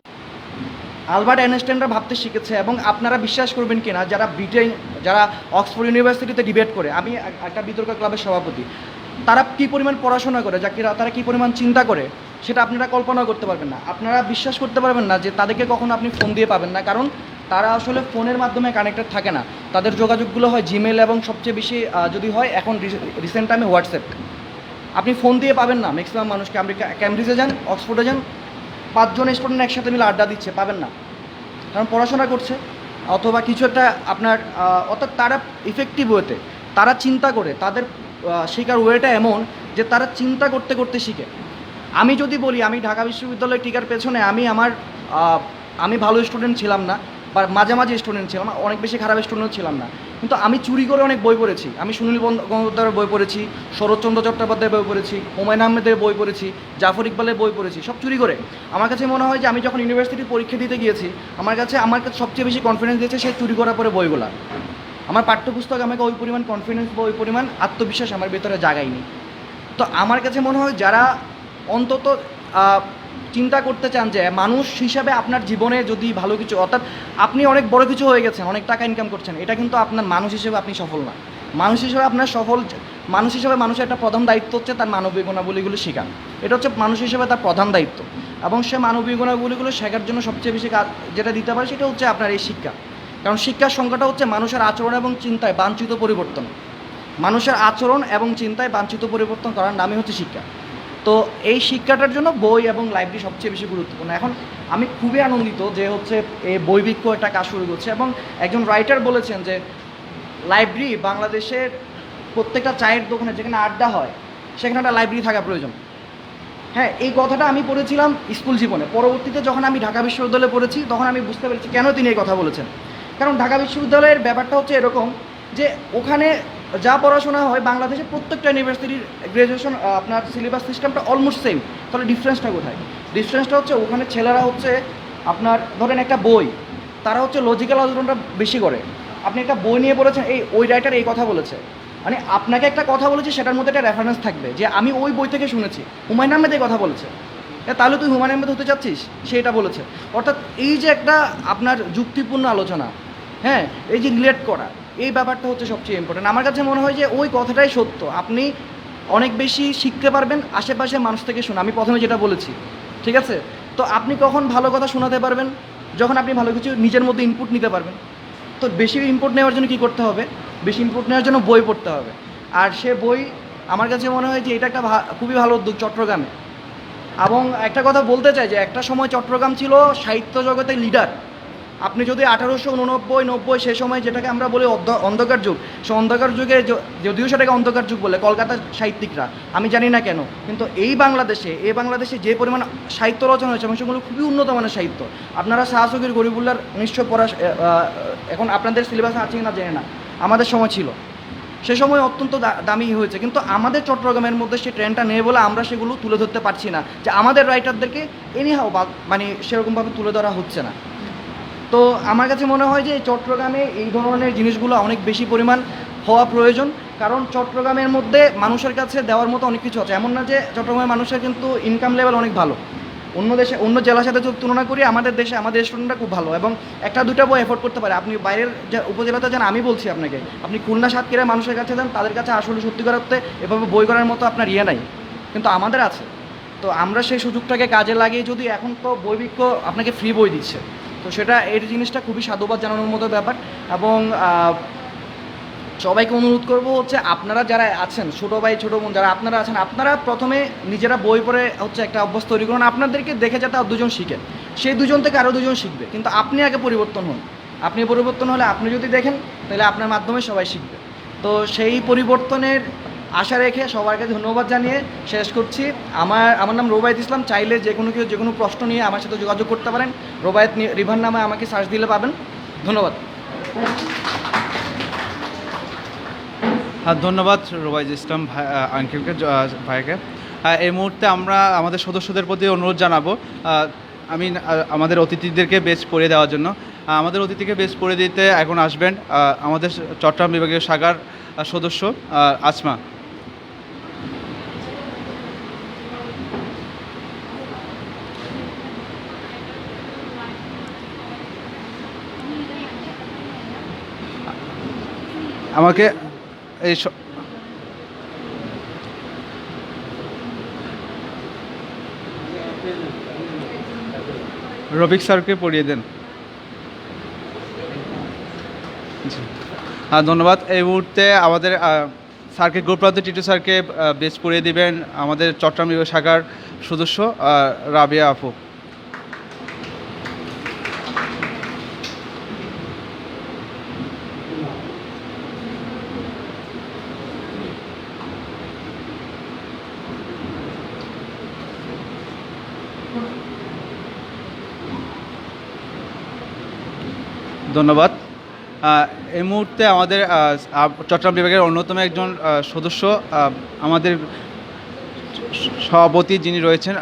আলবার্ট আইনস্টাইনরা ভাবতে শিখেছে। এবং আপনারা বিশ্বাস করবেন কিনা, যারা অক্সফোর্ড ইউনিভার্সিটিতে ডিবেট করে, আমি একটা বিতর্ক ক্লাবের সভাপতি, তারা কী পরিমাণ পড়াশোনা করে, তারা কী পরিমাণ চিন্তা করে, সেটা আপনারা কল্পনা করতে পারবেন না। আপনারা বিশ্বাস করতে পারবেন না যে তাদেরকে কখনো আপনি ফোন দিয়ে পাবেন না, কারণ তারা আসলে ফোনের মাধ্যমে কানেক্টেড থাকে না। তাদের যোগাযোগগুলো হয় জিমেল এবং সবচেয়ে বেশি যদি হয় এখন রিসেন্ট টাইমে হোয়াটসঅ্যাপ। আপনি ফোন দিয়ে পাবেন না ম্যাক্সিমাম মানুষকে। আপনি ক্যামব্রিজে যান, অক্সফোর্ডে যান, 5 জন স্টুডেন্ট একসাথে মিলে আড্ডা দিচ্ছে, পাবেন না, কারণ পড়াশোনা করছে অথবা কিছু একটা আপনার, অর্থাৎ তারা ইফেক্টিভ ওয়েতে তারা চিন্তা করে, তাদের শেখার ওয়েটা এমন যে তারা চিন্তা করতে করতে শিখে। আমি যদি বলি, আমি ঢাকা বিশ্ববিদ্যালয়ে টিকার পেছনে আমি ভালো স্টুডেন্ট ছিলাম না, বা মাঝামাঝি স্টুডেন্ট ছিলাম, অনেক বেশি খারাপ স্টুডেন্ট ছিলাম না, কিন্তু আমি চুরি করে অনেক বই পড়েছি। আমি সুনীল গঙ্গোপাধ্যায়ের বই পড়েছি, শরৎচন্দ্র চট্টোপাধ্যায়ের বই পড়েছি, হুমায়ুন আহমেদের বই পড়েছি, জাফর ইকবালের বই পড়েছি, সব চুরি করে। আমার কাছে মনে হয় যে আমি যখন ইউনিভার্সিটি পরীক্ষা দিতে গিয়েছি, আমার কাছে সবচেয়ে বেশি কনফিডেন্স দিয়েছে সেই চুরি করার পরে বইগুলা। আমার পাঠ্যপুস্তক আমাকে ওই পরিমাণ কনফিডেন্স বা ওই পরিমাণ আত্মবিশ্বাস আমার ভেতরে জাগায়নি। তো আমার কাছে মনে হয় যারা অন্তত চিন্তা করতে চান যে মানুষ হিসাবে আপনার জীবনে যদি ভালো কিছু, অর্থাৎ আপনি অনেক বড় কিছু হয়ে গেছেন, অনেক টাকা ইনকাম করছেন, এটা কিন্তু আপনার মানুষ হিসেবে আপনি সফল না। মানুষ হিসেবে আপনার মানুষ হিসেবে মানুষের একটা প্রধান দায়িত্ব হচ্ছে তার মানবিক গুণাবলীগুলো শেখা। এটা হচ্ছে মানুষ হিসেবে তার প্রধান দায়িত্ব, এবং সে মানবিক গুণাবলীগুলো শেখার জন্য সবচেয়ে বেশি কাজ যেটা দিতে পারে সেটা হচ্ছে আপনার এই শিক্ষা। কারণ শিক্ষার সংখ্যাটা হচ্ছে মানুষের আচরণ এবং চিন্তায় বাঞ্ছিত পরিবর্তন। মানুষের আচরণ এবং চিন্তায় বাঞ্ছিত পরিবর্তন করার নামই হচ্ছে শিক্ষা। তো এই শিক্ষাটার জন্য বই এবং লাইব্রেরি সবচেয়ে বেশি গুরুত্বপূর্ণ। এখন আমি খুবই আনন্দিত যে হচ্ছে এই বই বৃক্ষ একটা কাজ শুরু করছে, এবং একজন রাইটার বলেছেন যে লাইব্রেরি বাংলাদেশের প্রত্যেকটা চায়ের দোকানে যেখানে আড্ডা হয় সেখানে একটা লাইব্রেরি থাকা প্রয়োজন। হ্যাঁ, এই কথাটা আমি পড়েছিলাম স্কুল জীবনে। পরবর্তীতে যখন আমি ঢাকা বিশ্ববিদ্যালয়ে পড়েছি তখন আমি বুঝতে পেরেছি কেন তিনি এই কথা বলেছেন। কারণ ঢাকা বিশ্ববিদ্যালয়ের ব্যাপারটা হচ্ছে এরকম যে ওখানে যা পড়াশোনা হয় বাংলাদেশের প্রত্যেকটা ইউনিভার্সিটির গ্র্যাজুয়েশন আপনার সিলেবাস সিস্টেমটা অলমোস্ট সেম। তাহলে ডিফারেন্সটা কোথায়? ডিফারেন্সটা হচ্ছে ওখানে ছেলেরা হচ্ছে আপনার ধরেন একটা বই, তারা হচ্ছে লজিক্যাল আলোচনাটা বেশি করে। আপনি একটা বই নিয়ে পড়েছেন, ওই রাইটার এই কথা বলেছে, মানে আপনাকে একটা কথা বলেছে সেটার মধ্যে একটা রেফারেন্স থাকবে যে আমি ওই বই থেকে শুনেছি, হুমায়ুন আহমেদ এই কথা বলেছে, তাহলে তুই হুমায়ুন আহমেদ হতে চাচ্ছিস, সে এটা বলেছে। অর্থাৎ এই যে একটা আপনার যুক্তিপূর্ণ আলোচনা, হ্যাঁ, এই যে রিলেট করা, এই ব্যাপারটা হচ্ছে সবচেয়ে ইম্পর্টেন্ট। আমার কাছে মনে হয় যে ওই কথাটাই সত্য। আপনি অনেক বেশি শিখতে পারবেন আশেপাশের মানুষ থেকে শুনে। আমি প্রথমে যেটা বলেছি, ঠিক আছে? তো আপনি কখন ভালো কথা শোনাতে পারবেন? যখন আপনি ভালো কিছু নিজের মধ্যে ইনপুট নিতে পারবেন। তো বেশি ইনপুট নেওয়ার জন্য কী করতে হবে? বেশি ইনপুট নেওয়ার জন্য বই পড়তে হবে। আর সে বই আমার কাছে মনে হয় যে এটা একটা খুবই ভালো উদ্যোগ চট্টগ্রামে। এবং একটা কথা বলতে চাই যে একটা সময় চট্টগ্রাম ছিল সাহিত্য জগতের লিডার। আপনি যদি 1889-90 সে সময় যেটাকে আমরা বলি অন্ধকার যুগ, সে অন্ধকার যুগে যদিও সেটাকে অন্ধকার যুগ বলে কলকাতার সাহিত্যিকরা, আমি জানি না কেন, কিন্তু এই বাংলাদেশে যে পরিমাণ সাহিত্য রচনা হয়েছে এবং সেগুলো খুবই উন্নত মানের সাহিত্য। আপনারা শাহসগীর গরিবুল্লাহর নিশ্চয় পড়া, এখন আপনাদের সিলেবাসে আছে কিনা জানি না, আমাদের সময় ছিল, সে সময় অত্যন্ত দামি হয়েছে। কিন্তু আমাদের চট্টগ্রামের মধ্যে সেই ট্রেন্ডটা নেই বলে আমরা সেগুলো তুলে ধরতে পারছি না, যে আমাদের রাইটারদেরকে এনিহাও মানে সেরকমভাবে তুলে ধরা হচ্ছে না। তো আমার কাছে মনে হয় যে চট্টগ্রামে এই ধরনের জিনিসগুলো অনেক বেশি পরিমাণ হওয়া প্রয়োজন। কারণ চট্টগ্রামের মধ্যে মানুষের কাছে দেওয়ার মতো অনেক কিছু আছে। এমন না যে চট্টগ্রামের মানুষের কিন্তু ইনকাম লেভেল অনেক ভালো, অন্য জেলার সাথে যদি তুলনা করি আমাদের স্টুডেন্টরা খুব ভালো এবং একটা দুটা বই এফোর্ড করতে পারে। আপনি বাইরের যে উপজেলাতে যান, আমি বলছি আপনাকে, আপনি খুলনা সাতক্ষীরার মানুষের কাছে যান, তাদের কাছে আসলে সত্যি করতে এভাবে বই করার মতো আপনার নাই, কিন্তু আমাদের আছে। তো আমরা সেই সুযোগটাকে কাজে লাগিয়ে যদি, এখন তো বই বৃক্ষ আপনাকে ফ্রি বই দিচ্ছে, তো সেটা এর জিনিসটা খুবই সাধুবাদ জানানোর মতো ব্যাপার। এবং সবাইকে অনুরোধ করব হচ্ছে আপনারা যারা আছেন, ছোটো ভাই ছোটো বোন যারা আপনারা আছেন, আপনারা প্রথমে নিজেরা বই পড়ে হচ্ছে একটা অভ্যাস তৈরি করুন। আপনাদেরকে দেখে যাতে আর দুজন শিখেন, সেই দুজন থেকে আরও দুজন শিখবে, কিন্তু আপনি আগে পরিবর্তন হন। আপনি পরিবর্তন হলে আপনি যদি দেখেন তাহলে আপনার মাধ্যমে সবাই শিখবে। তো সেই পরিবর্তনের আশা রেখে সবাইকে ধন্যবাদ জানিয়ে শেষ করছি। আমার নাম রোবায়েত ইসলাম। চাইলে যে কোনো প্রশ্ন নিয়ে আমার সাথে যোগাযোগ করতে পারেন। রোবায়েত রিভান নামে আমাকে সার্চ দিলে পাবেন। ধন্যবাদ। ধন্যবাদ রোবায়েত ইসলাম আঙ্কেলকে, ভাইকে। এই মুহূর্তে আমরা আমাদের সদস্যদের প্রতি অনুরোধ জানাবো আমি আমাদের অতিথিদেরকে বেচ পড়িয়ে দেওয়ার জন্য। আমাদের অতিথিকে বেচ পড়িয়ে দিতে এখন আসবেন আমাদের চট্টগ্রাম বিভাগীয় শাখার সদস্য আসমা। আমাকে এই রফিক স্যারকে পড়িয়ে দেন। ধন্যবাদ। এই মুহূর্তে আমাদের স্যারকে গ্রুপরাতে টিটু স্যারকে বেচ পড়িয়ে দিবেন আমাদের চট্টগ্রাম বিভাগ শাখার সদস্য রাবিয়া আপু। ধন্যবাদ। এই মুহূর্তে আমাদের চট্টগ্রাম বিভাগের অন্যতম একজন সদস্য আমাদের সভাপতি যিনি রয়েছেন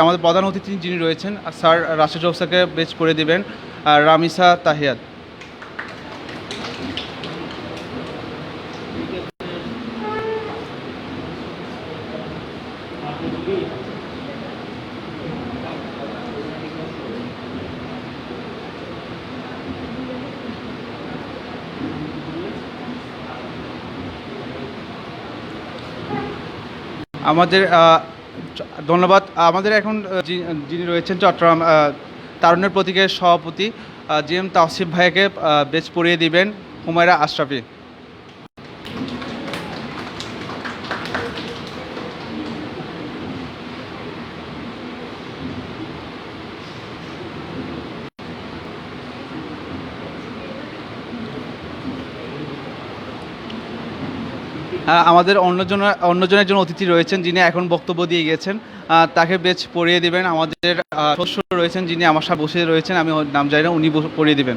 আমাদের প্রধান অতিথি যিনি রয়েছেন স্যার রাশেদ রউফ স্যারকে বেচ করে দিবেন রামিসা তাহিয়াদ। আমাদের ধন্যবাদ। আমাদের এখন যিনি রয়েছেন চট্টগ্রাম তারুণ্যের প্রতীকের সভাপতি জিএম তাওসিফ ভাইকে বেচ পরিয়ে দিবেন হুমায়রা আশরাফি। আমাদের অন্যজন একজন অতিথি রয়েছেন যিনি এখন বক্তব্য দিয়ে গেছেন, তাকে বেচ পড়িয়ে দিবেন আমাদের সদস্য রয়েছেন যিনি আমার সাথে বসে রয়েছেন, আমি ওর নাম জানি না, উনি পড়িয়ে দিবেন।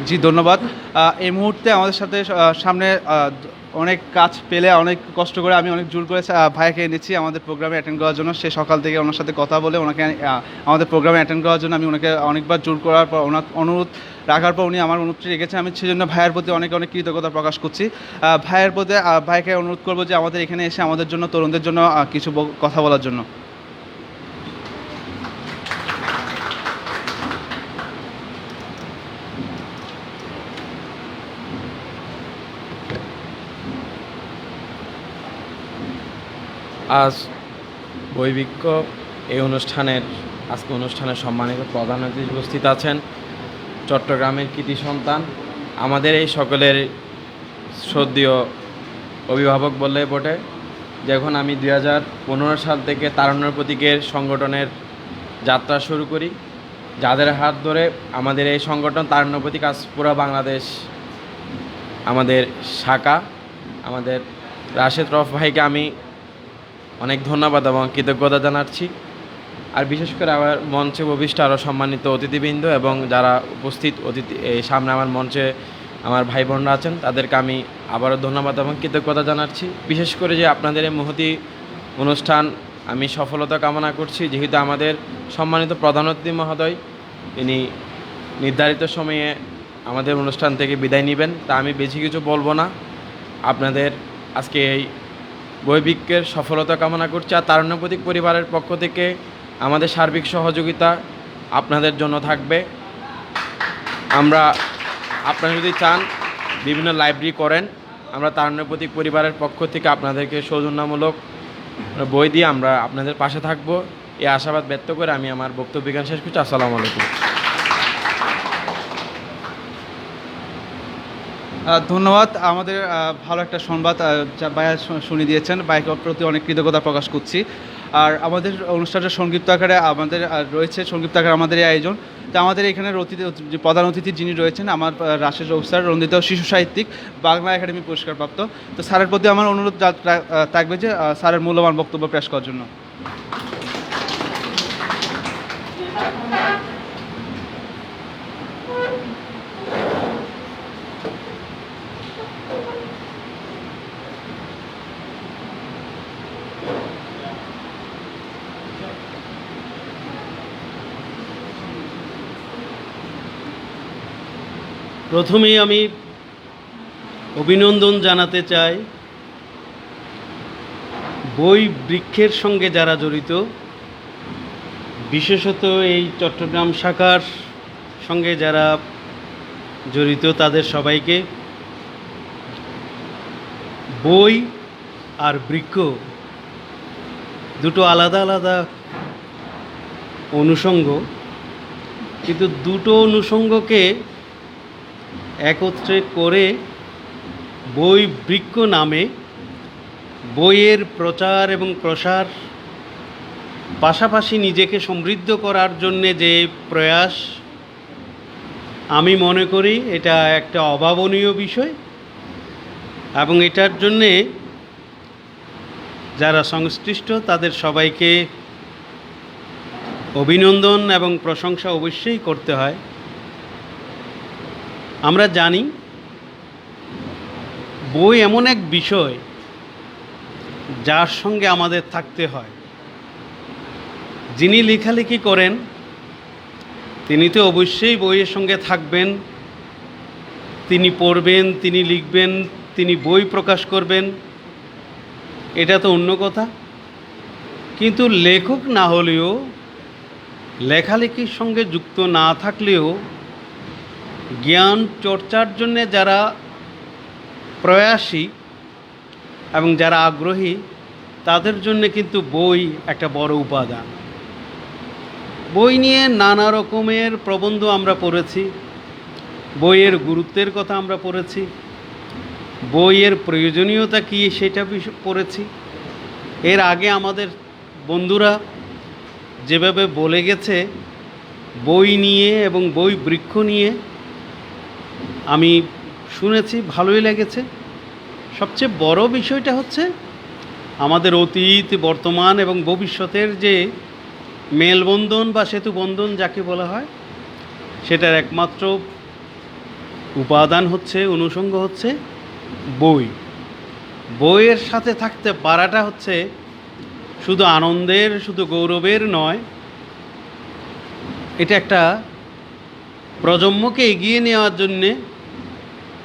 জি ধন্যবাদ। এই মুহূর্তে আমাদের সাথে সামনে অনেক কাজ পেলে অনেক কষ্ট করে আমি অনেক জোর করে ভাইকে এনেছি আমাদের প্রোগ্রামে অ্যাটেন্ড করার জন্য। সে সকাল থেকে ওনার সাথে কথা বলে ওনাকে আমাদের প্রোগ্রামে অ্যাটেন্ড করার জন্য আমি ওনাকে অনেকবার জোর করার পর ওনার অনুরোধ রাখার পর উনি আমার অনুরোধটি রেখেছেন। আমি সেজন্য ভাইয়ের প্রতি অনেক অনেক কৃতজ্ঞতা প্রকাশ করছি। ভাইকে অনুরোধ করবো যে আমাদের এখানে এসে আমাদের জন্য তরুণদের জন্য কিছু কথা বলার জন্য। আজ বৈবিক্য এই আজকে অনুষ্ঠানের সম্মানিত প্রধান অতিথি উপস্থিত আছেন চট্টগ্রামের কৃতি সন্তান, আমাদের এই সকলের শ্রদ্ধেয় অভিভাবক বললে বটে। যখন আমি 2015 সাল থেকে তারুণ্যের প্রতীকের সংগঠনের যাত্রা শুরু করি, যাদের হাত ধরে আমাদের এই সংগঠন তারুণ্য প্রতীক আজ পুরো বাংলাদেশ আমাদের শাখা, আমাদের রাশেদ রউফ ভাইকে আমি অনেক ধন্যবাদ এবং কৃতজ্ঞতা জানাচ্ছি। আর বিশেষ করে আমার মঞ্চে উপবিষ্ট আরও সম্মানিত অতিথিবৃন্দ এবং যারা উপস্থিত এই সামনে আমার মঞ্চে আমার ভাই বোনরা আছেন, তাদেরকে আমি আবারও ধন্যবাদ এবং কৃতজ্ঞতা জানাচ্ছি। বিশেষ করে যে আপনাদের এই মহতি অনুষ্ঠান আমি সফলতা কামনা করছি, যেহেতু আমাদের সম্মানিত প্রধান অতিথি মহোদয় তিনি নির্ধারিত সময়ে আমাদের অনুষ্ঠান থেকে বিদায় নেবেন, তা আমি বেশি কিছু বলবো না। আপনাদের আজকে এই বৈবিক্যের সফলতা কামনা করছি। আর তারুণ্য প্রতীক পরিবারের পক্ষ থেকে আমাদের সার্বিক সহযোগিতা আপনাদের জন্য থাকবে। আপনারা যদি চান বিভিন্ন লাইব্রেরি করেন, আমরা তারুণ্য প্রতীক পরিবারের পক্ষ থেকে আপনাদেরকে সৌজন্যমূলক বই দিয়ে আমরা আপনাদের পাশে থাকব, এই আশাবাদ ব্যক্ত করে আমি আমার বক্তব্য বিজ্ঞান শেষ করছি। আসসালামু আলাইকুম। ধন্যবাদ। আমাদের ভালো একটা সংবাদ ভাইয়া শুনিয়ে দিয়েছেন, ভাইয়ের প্রতি অনেক কৃতজ্ঞতা প্রকাশ করছি। আর আমাদের অনুষ্ঠানটা সংক্ষিপ্ত আকারে আমাদের রয়েছে, সংক্ষিপ্ত আকারে আমাদের এই আয়োজন। তো আমাদের এখানে প্রধান অতিথি যিনি রয়েছেন আমার রাশেদ রউফ স্যার, রঞ্জিত শিশু সাহিত্যিক, বাংলা একাডেমি পুরস্কারপ্রাপ্ত। তো স্যারের প্রতি আমার অনুরোধ থাকবে যে স্যারের মূল্যবান বক্তব্য পেশ করার জন্য। প্রথমেই আমি অভিনন্দন জানাতে চাই বই বৃক্ষের সঙ্গে যারা জড়িত, বিশেষত এই চট্টগ্রাম শাখার সঙ্গে যারা জড়িত তাদের সবাইকে। বই আর বৃক্ষ দুটো আলাদা আলাদা অনুষঙ্গ, কিন্তু দুটো অনুষঙ্গকে একত্রে করে বই বৃক্ষ নামে বইয়ের প্রচার এবং প্রসার, পাশাপাশি নিজেকে সমৃদ্ধ করার জন্যে যে প্রয়াস, আমি মনে করি এটা একটা অভাবনীয় বিষয়। এবং এটার জন্যে যারা সংশ্লিষ্ট তাদের সবাইকে অভিনন্দন এবং প্রশংসা অবশ্যই করতে হয়। আমরা জানি বই এমন এক বিষয় যার সঙ্গে আমাদের থাকতে হয়। যিনি লেখালেখি করেন তিনি তো অবশ্যই বইয়ের সঙ্গে থাকবেন, তিনি পড়বেন, তিনি লিখবেন, তিনি বই প্রকাশ করবেন, এটা তো অন্য কথা। কিন্তু লেখক না হলেও, লেখালেখির সঙ্গে যুক্ত না থাকলেও জ্ঞান চর্চার জন্যে যারা প্রয়াসী এবং যারা আগ্রহী তাদের জন্য কিন্তু বই একটা বড় উপাদান। বই নিয়ে নানা রকমের প্রবন্ধ আমরা পড়েছি, বইয়ের গুরুত্বের কথা আমরা পড়েছি, বইয়ের প্রয়োজনীয়তা কী সেটা পড়েছি। এর আগে আমাদের বন্ধুরা যেভাবে বলে গেছে বই নিয়ে এবং বই বৃক্ষ নিয়ে, আমি শুনেছি, ভালোই লেগেছে। সবচেয়ে বড় বিষয়টা হচ্ছে আমাদের অতীত, বর্তমান এবং ভবিষ্যতের যে মেলবন্ধন বা সেতুবন্ধন যাকে বলা হয়, সেটার একমাত্র উপাদান হচ্ছে, অনুষঙ্গ হচ্ছে বই। বইয়ের সাথে থাকতে পারাটা হচ্ছে শুধু আনন্দের, শুধু গৌরবের নয়, এটা একটা প্রজন্মকে এগিয়ে নেওয়ার জন্যে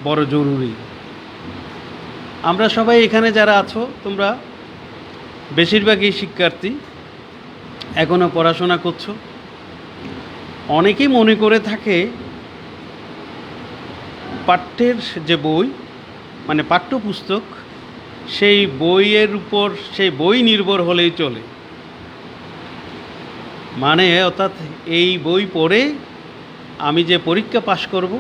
বড় জরুরি। আমরা সবাই এখানে যারা আছো তোমরা বেশিরভাগই শিক্ষার্থী, এখনও পড়াশোনা করছো। অনেকেই মনে করে থাকে পাঠ্যের যে বই, মানে পাঠ্যপুস্তক, সেই বইয়ের উপর সেই বই নির্ভর হলেই চলে। মানে অর্থাৎ এই বই পড়ে আমি যে পরীক্ষা পাশ করব,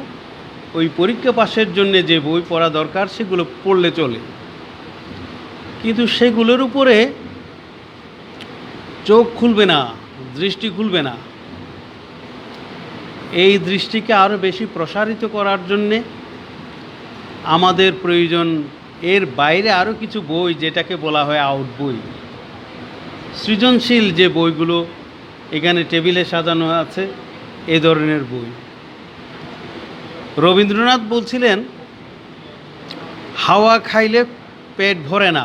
ওই পরীক্ষা পাশের জন্য যে বই পড়া দরকার সেগুলো পড়লে চলে। কিন্তু সেগুলোর উপরে চোখ খুলবে না, দৃষ্টি খুলবে না। এই দৃষ্টিকে আরও বেশি প্রসারিত করার জন্যে আমাদের প্রয়োজন এর বাইরে আরও কিছু বই, যেটাকে বলা হয় আউট বই। সৃজনশীল যে বইগুলো এখানে টেবিলে সাজানো আছে, এ ধরনের বই। রবীন্দ্রনাথ বলছিলেন, হাওয়া খাইলে পেট ভরে না,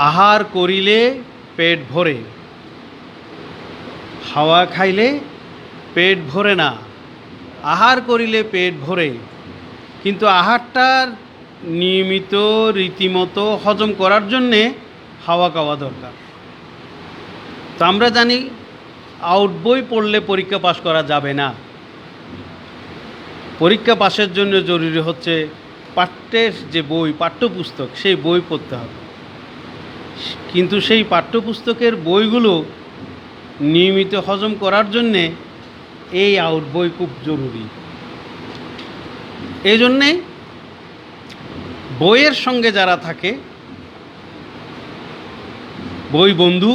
আহার করিলে পেট ভরে। হাওয়া খাইলে পেট ভরে না, আহার করিলে পেট ভরে। কিন্তু আহারটার নিয়মিত রীতিমতো হজম করার জন্যে হাওয়া খাওয়া দরকার। তো আমরা জানি আউট বই পড়লে পরীক্ষা পাশ করা যাবে না। পরীক্ষা পাশের জন্য জরুরি হচ্ছে পাঠ্যের যে বই, পাঠ্যপুস্তক, সেই বই পড়তে হবে। কিন্তু সেই পাঠ্যপুস্তকের বইগুলো নিয়মিত হজম করার জন্যে এই আউট বই খুব জরুরি। এই জন্যে বইয়ের সঙ্গে যারা থাকে, বই বন্ধু,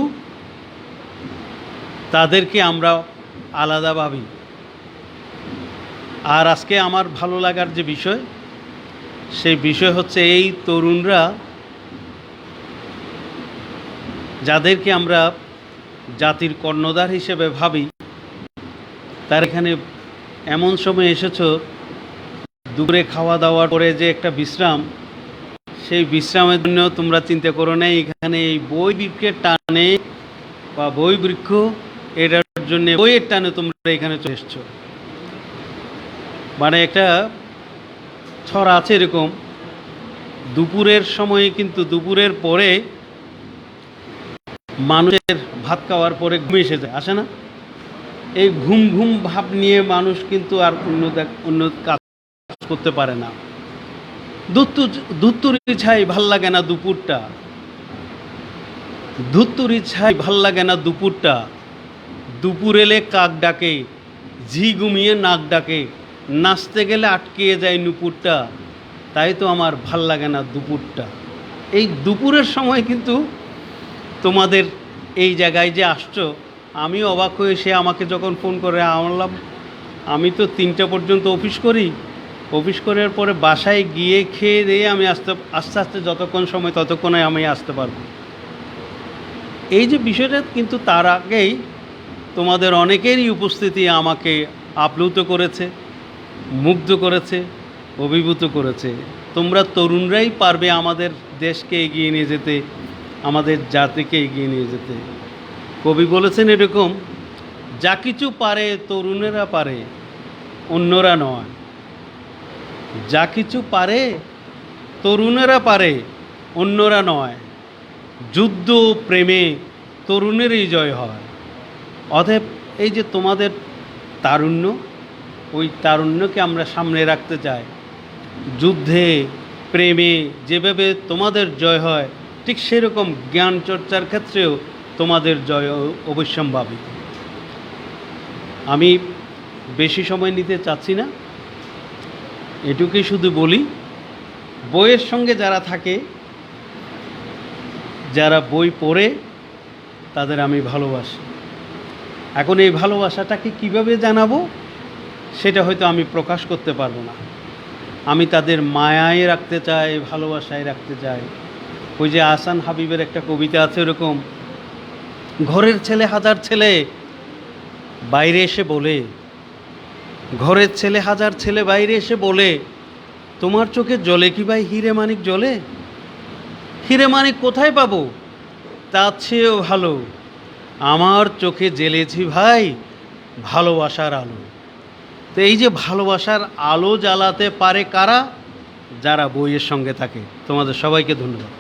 তাদেরকে আমরা আলাদা ভাবি। আর আজকে আমার ভালো লাগার যে বিষয়, সেই বিষয় হচ্ছে এই তরুণরা, যাদেরকে আমরা জাতির কর্ণধার হিসেবে ভাবি, তার এখানে এমন সময় এসেছো দুপুরে খাওয়া দাওয়ার পরে যে একটা বিশ্রাম, সেই বিশ্রামের জন্য তোমরা চিন্তা করো না এখানে এই বই বৃক্ষের টানে বা বই বৃক্ষ, এটার জন্য বইয়ের টানে তোমরা এখানে চলে এসছো। মানে একটা ছড়া আছে এরকম, দুপুরের সময়ে কিন্তু দুপুরের পরে মানুষের ভাত খাওয়ার পরে ঘুম এসে যায়, আসে না? এই ঘুম ঘুম ভাব নিয়ে মানুষ কিন্তু আর অন্য কাজ করতে পারে না। ধুত্তুরি ছাই ভাল লাগে না দুপুরটা, ধুত্তুরি ছাই ভাল লাগে না দুপুরটা, দুপুর এলে কাক ডাকে, ঝি ঘুমিয়ে নাক ডাকে, নাচতে গেলে আটকিয়ে যায় নুপুরটা, তাই তো আমার ভাল লাগে না দুপুরটা। এই দুপুরের সময় কিন্তু তোমাদের এই জায়গায় যে আসছো, আমি অবাক হয়ে, সে আমাকে যখন ফোন করে, বললাম আমি তো 3টা পর্যন্ত অফিস করি, অফিস করার পরে বাসায় গিয়ে খেয়ে দিয়ে আমি আস্তে আস্তে যতক্ষণ সময় ততক্ষণে আমি আসতে পারবো। এই যে বিষয়টা, কিন্তু তার আগেই তোমাদের অনেকেরই উপস্থিতি আমাকে আপ্লুত করেছে, মুগ্ধ করেছে, অভিভূত করেছে। তোমরা তরুণরাই পারবে আমাদের দেশকে এগিয়ে নিয়ে যেতে, আমাদের জাতিকে এগিয়ে নিয়ে যেতে। কবি বলেছেন এরকম, যা কিছু পারে তরুণেরা পারে, অন্যরা নয়। যা কিছু পারে তরুণেরা পারে, অন্যরা নয়। যুদ্ধ প্রেমে তরুণেরই জয় হয়। অতএব এই যে তোমাদের তারুণ্য, ওই তারুণ্যকে আমরা সামনে রাখতে চাই। যুদ্ধে প্রেমে যেভাবে তোমাদের জয় হয়, ঠিক সেরকম জ্ঞান চর্চার ক্ষেত্রেও তোমাদের জয় অবশ্যম্ভাবী। আমি বেশি সময় নিতে চাচ্ছি না, এটুকুই শুধু বলি, বইয়ের সঙ্গে যারা থাকে, যারা বই পড়ে, তাদের আমি ভালোবাসি। এখন এই ভালোবাসাটাকে কিভাবে জানাবো সেটা হয়তো আমি প্রকাশ করতে পারবো না। আমি তাদের মায়ায় রাখতে চাই, ভালোবাসায় রাখতে চাই। ওই যে আহসান হাবিবের একটা কবিতা আছে এরকম, ঘরের ছেলে হাজার ছেলে বাইরে এসে বলে, ঘরের ছেলে হাজার ছেলে বাইরে এসে বলে, তোমার চোখে জ্বলে কি ভাই হিরে মানিক জ্বলে? হিরে মানিক কোথায় পাবো? তার চেয়েও ভালো আমার চোখে জ্বেলেছি ভাই ভালোবাসার আলো। তো এই যে ভালোবাসার আলো জ্বালাতে পারে কারা? যারা বইয়ের সঙ্গে থাকে। তোমাদের সবাইকে ধন্যবাদ।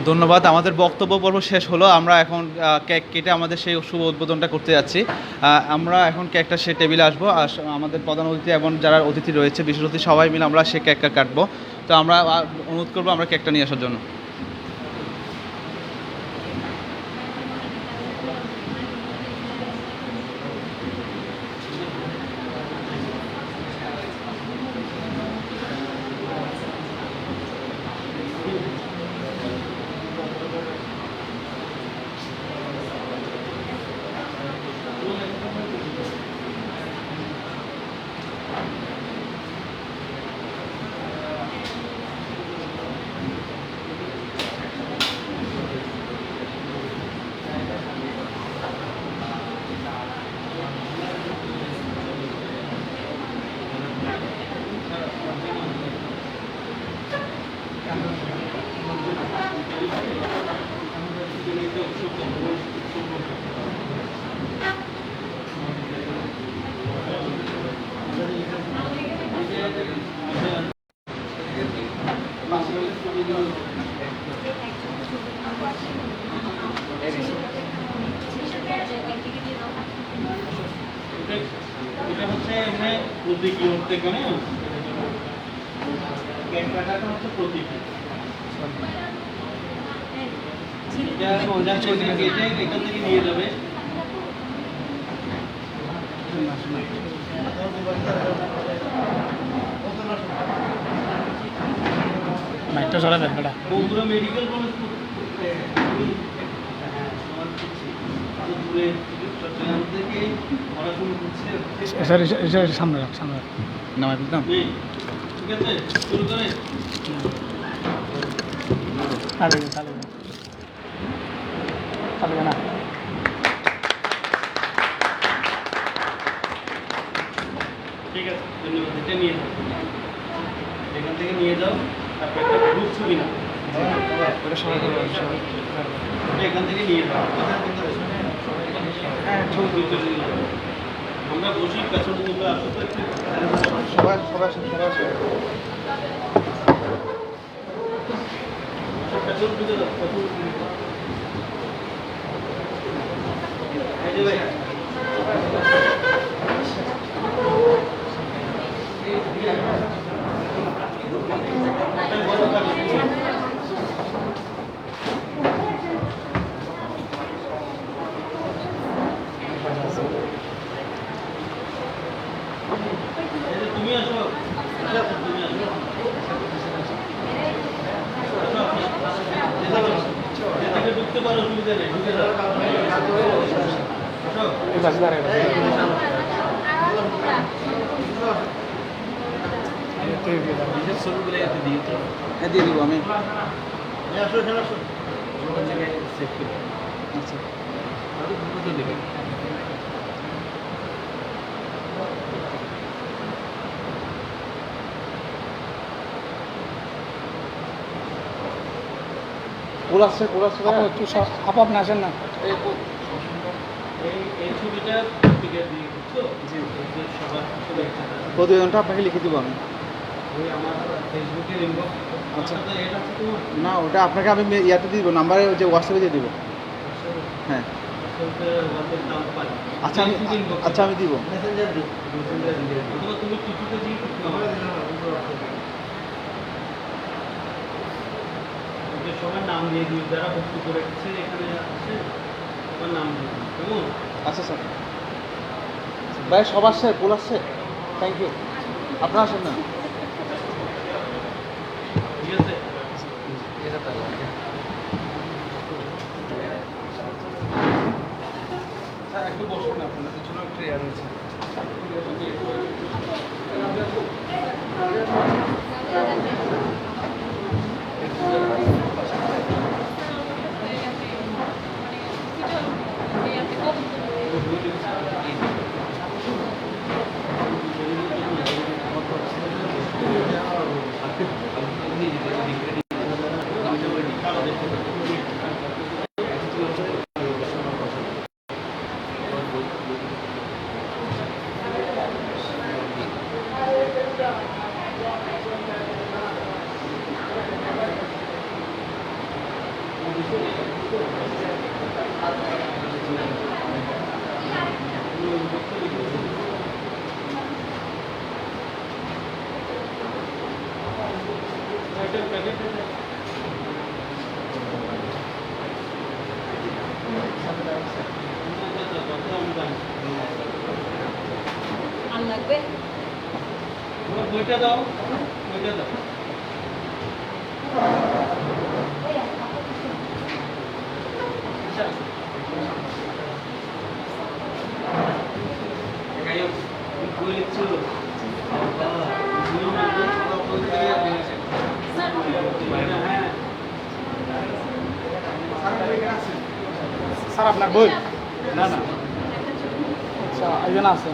ধন্যবাদ। আমাদের বক্তব্য পর্ব শেষ হলো। আমরা এখন কেক কেটে আমাদের সেই শুভ উদ্বোধনটা করতে যাচ্ছি। আমরা এখন কেকটা সে টেবিলে আসবো, আর আমাদের প্রধান অতিথি এবং যারা অতিথি রয়েছে, বিশেষ অতিথি সবাই মিলে আমরা সেই কেকটা কাটবো। তো আমরা অনুরোধ করবো আমরা কেকটা নিয়ে আসার জন্য। এটা হচ্ছে প্রতীকী উঠতে কেমন কেক কাটাটা হচ্ছে প্রতীকী। এখান থেকে নিয়ে যাবে। বগুড়া মেডিকেল কলেজ চট্টগ্রাম থেকে পড়াশোনা করছে। সামনে রাখ, সামনে রাখ। নামাই বুঝলাম। ঠিক আছে, শুরু করে। না ঠিক আছে, ধন্যবাদ। এটা নিয়ে যাও, এখান থেকে নিয়ে যাও। তারপর একটা গ্রুপ ছবি না, এখান থেকে নিয়ে যাও। হ্যাঁ, ছবি তুলতে আমরা বসি পেছনে তোমরা আসো তো একটু। সবাই সবাই সবাই পেছনে ঢুকে যাও, পেছনে ঢুকে যাও। এই যে ভাই তুমি আসো, তুমি আসো। ঢুকতে পারো, অসুবিধা নেই, ঢুকে যাও। ছবিগুলো এতে দিই তো হ্যাঁ দিয়ে দিব আমি। আসো এখানে আসো। কোন জায়গায় সেভ করি। আচ্ছা আরে ফটো দেবেন। কোল আসছে আপু একটু আপু আপনি আসেন না। এই ছবিটা পিকে দিয়ে বুঝছো? জি সবার ছবি একসাথে আছে। প্রতিবেদনটা আপনাকে লিখে দিব আমি। ওই আমার ফেসবুকের ইনবক্স। আচ্ছা। তো এটা আছে তোমার? না ওটা আপনাকে আমি ইয়াতে দিয়ে দিব, নাম্বারে যে হোয়াটসঅ্যাপে দিয়ে দিব। হ্যাঁ ওয়াটের দাম পাই। আচ্ছা আমি আচ্ছা আমি দিব। মেসেঞ্জার দিই। অথবা তুমি টিকিটে দিয়ে সবার নাম দিয়ে দিই, যারা ভর্তি করেছে এখানে আছে সবার নাম দিয়ে দিই, কেমন? আচ্ছা স্যার ভাই সব আসছে, কোল আসছে, থ্যাংক ইউ। আপনারা আসেন না। ঠিক আছে। স্যার একটু বসুন, আপনাদের জন্য একটু এয়ার রয়েছে। আর লাগবে? বইটা দাও, বইটা দাও। বই লিখছো? স্যার আপনার বই? না না আচ্ছা এখানে আছে।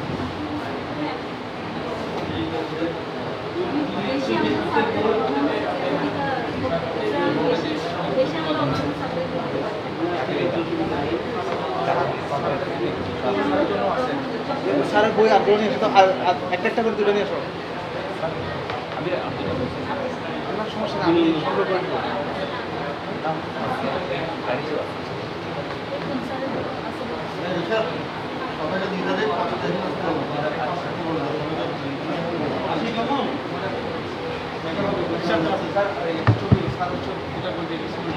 স্যারের বই আগ্রহ নিয়ে এসে তো একটা একটা করে তুলে নিয়ে এসো। আপনার সমস্যা নেই, আমি সংগ্রহ করে দেবো। সবাইকে দিয়ে দেবে, পাঁচটা দিন আসতে হবে। আসি কেমন?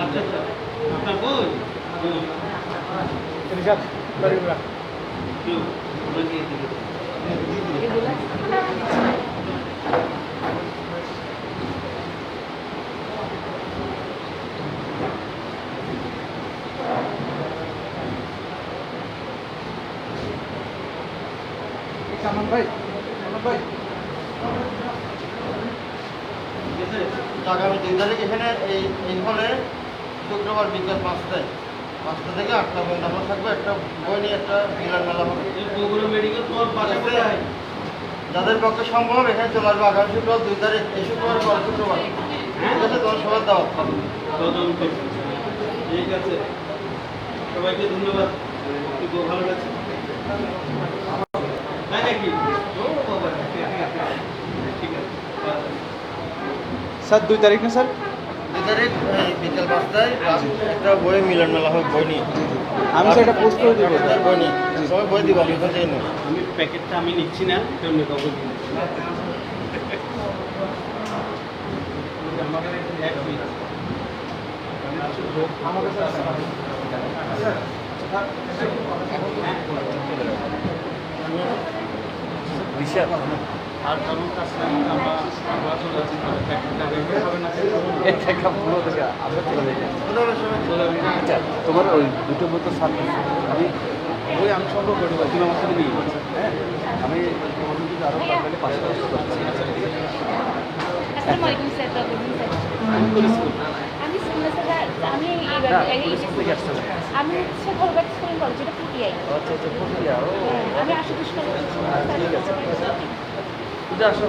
আচ্ছা আপনার বই? রিসাদ বাড়ি কেউ ওনাকে দিয়ে দেবে। আমান ভাই, আগামী 2 তারিখ এখানে এই হলে শুক্রবার বিকেল 5টায় 5টা থেকে 8টা পর্যন্ত আমরা থাকবো। একটা বই নিয়ে একটা মিলন মেলা হবে। বগুড়া মেডিকেল তোমার পাশে কোথায়? যাদের পক্ষে সম্ভব এখানে চলে আসবো আগামী শুক্রবার 2 তারিখ, এই শুক্রবার পরে শুক্রবার। ঠিক আছে, তোমার সবার দাওয়াত থাকবে। তদন্ত। ঠিক আছে, সবাইকে ধন্যবাদ। খুব ভালো লাগছে। তাই নাকি? ঠিক আছে। স্যার 2 তারিখ না স্যার? 2 তারিখ বিকেল 5টায় একটা বই মিলন মেলা হবে, বই নিয়ে। আমি স্যার এটা পোস্ট করে দেবো। বই নিয়ে সবাই বই দিব, আমি এখান থেকে নেব। আমি প্যাকেটটা আমি নিচ্ছি না, কেমনি কাউকে দিন। আমাদের এক পিস। আমার কাছে আছে। আর কারণ কাছে আমরা চলে আসছি, প্যাকেটটা হবে না। ধন্যবাদ সবাই। তোমার ওই দুটো বোতল সার আমি বই আমি সংগ্রহ করে দেবো, তুমি আমার সাথে নিয়ে যাচ্ছ, হ্যাঁ আমি আরও পাশাপাশি আসসালামু আলাইকুম স্যার, আমি কোন স্কুল আমি স্কুলে স্যার আমি আমি হচ্ছে ধরবাট স্কুল কলেজ, এটা পিটিআই। আচ্ছা আচ্ছা প্রক্রিয়া ও আমি আশুতোষ কলেজ। ঠিক আছে আসো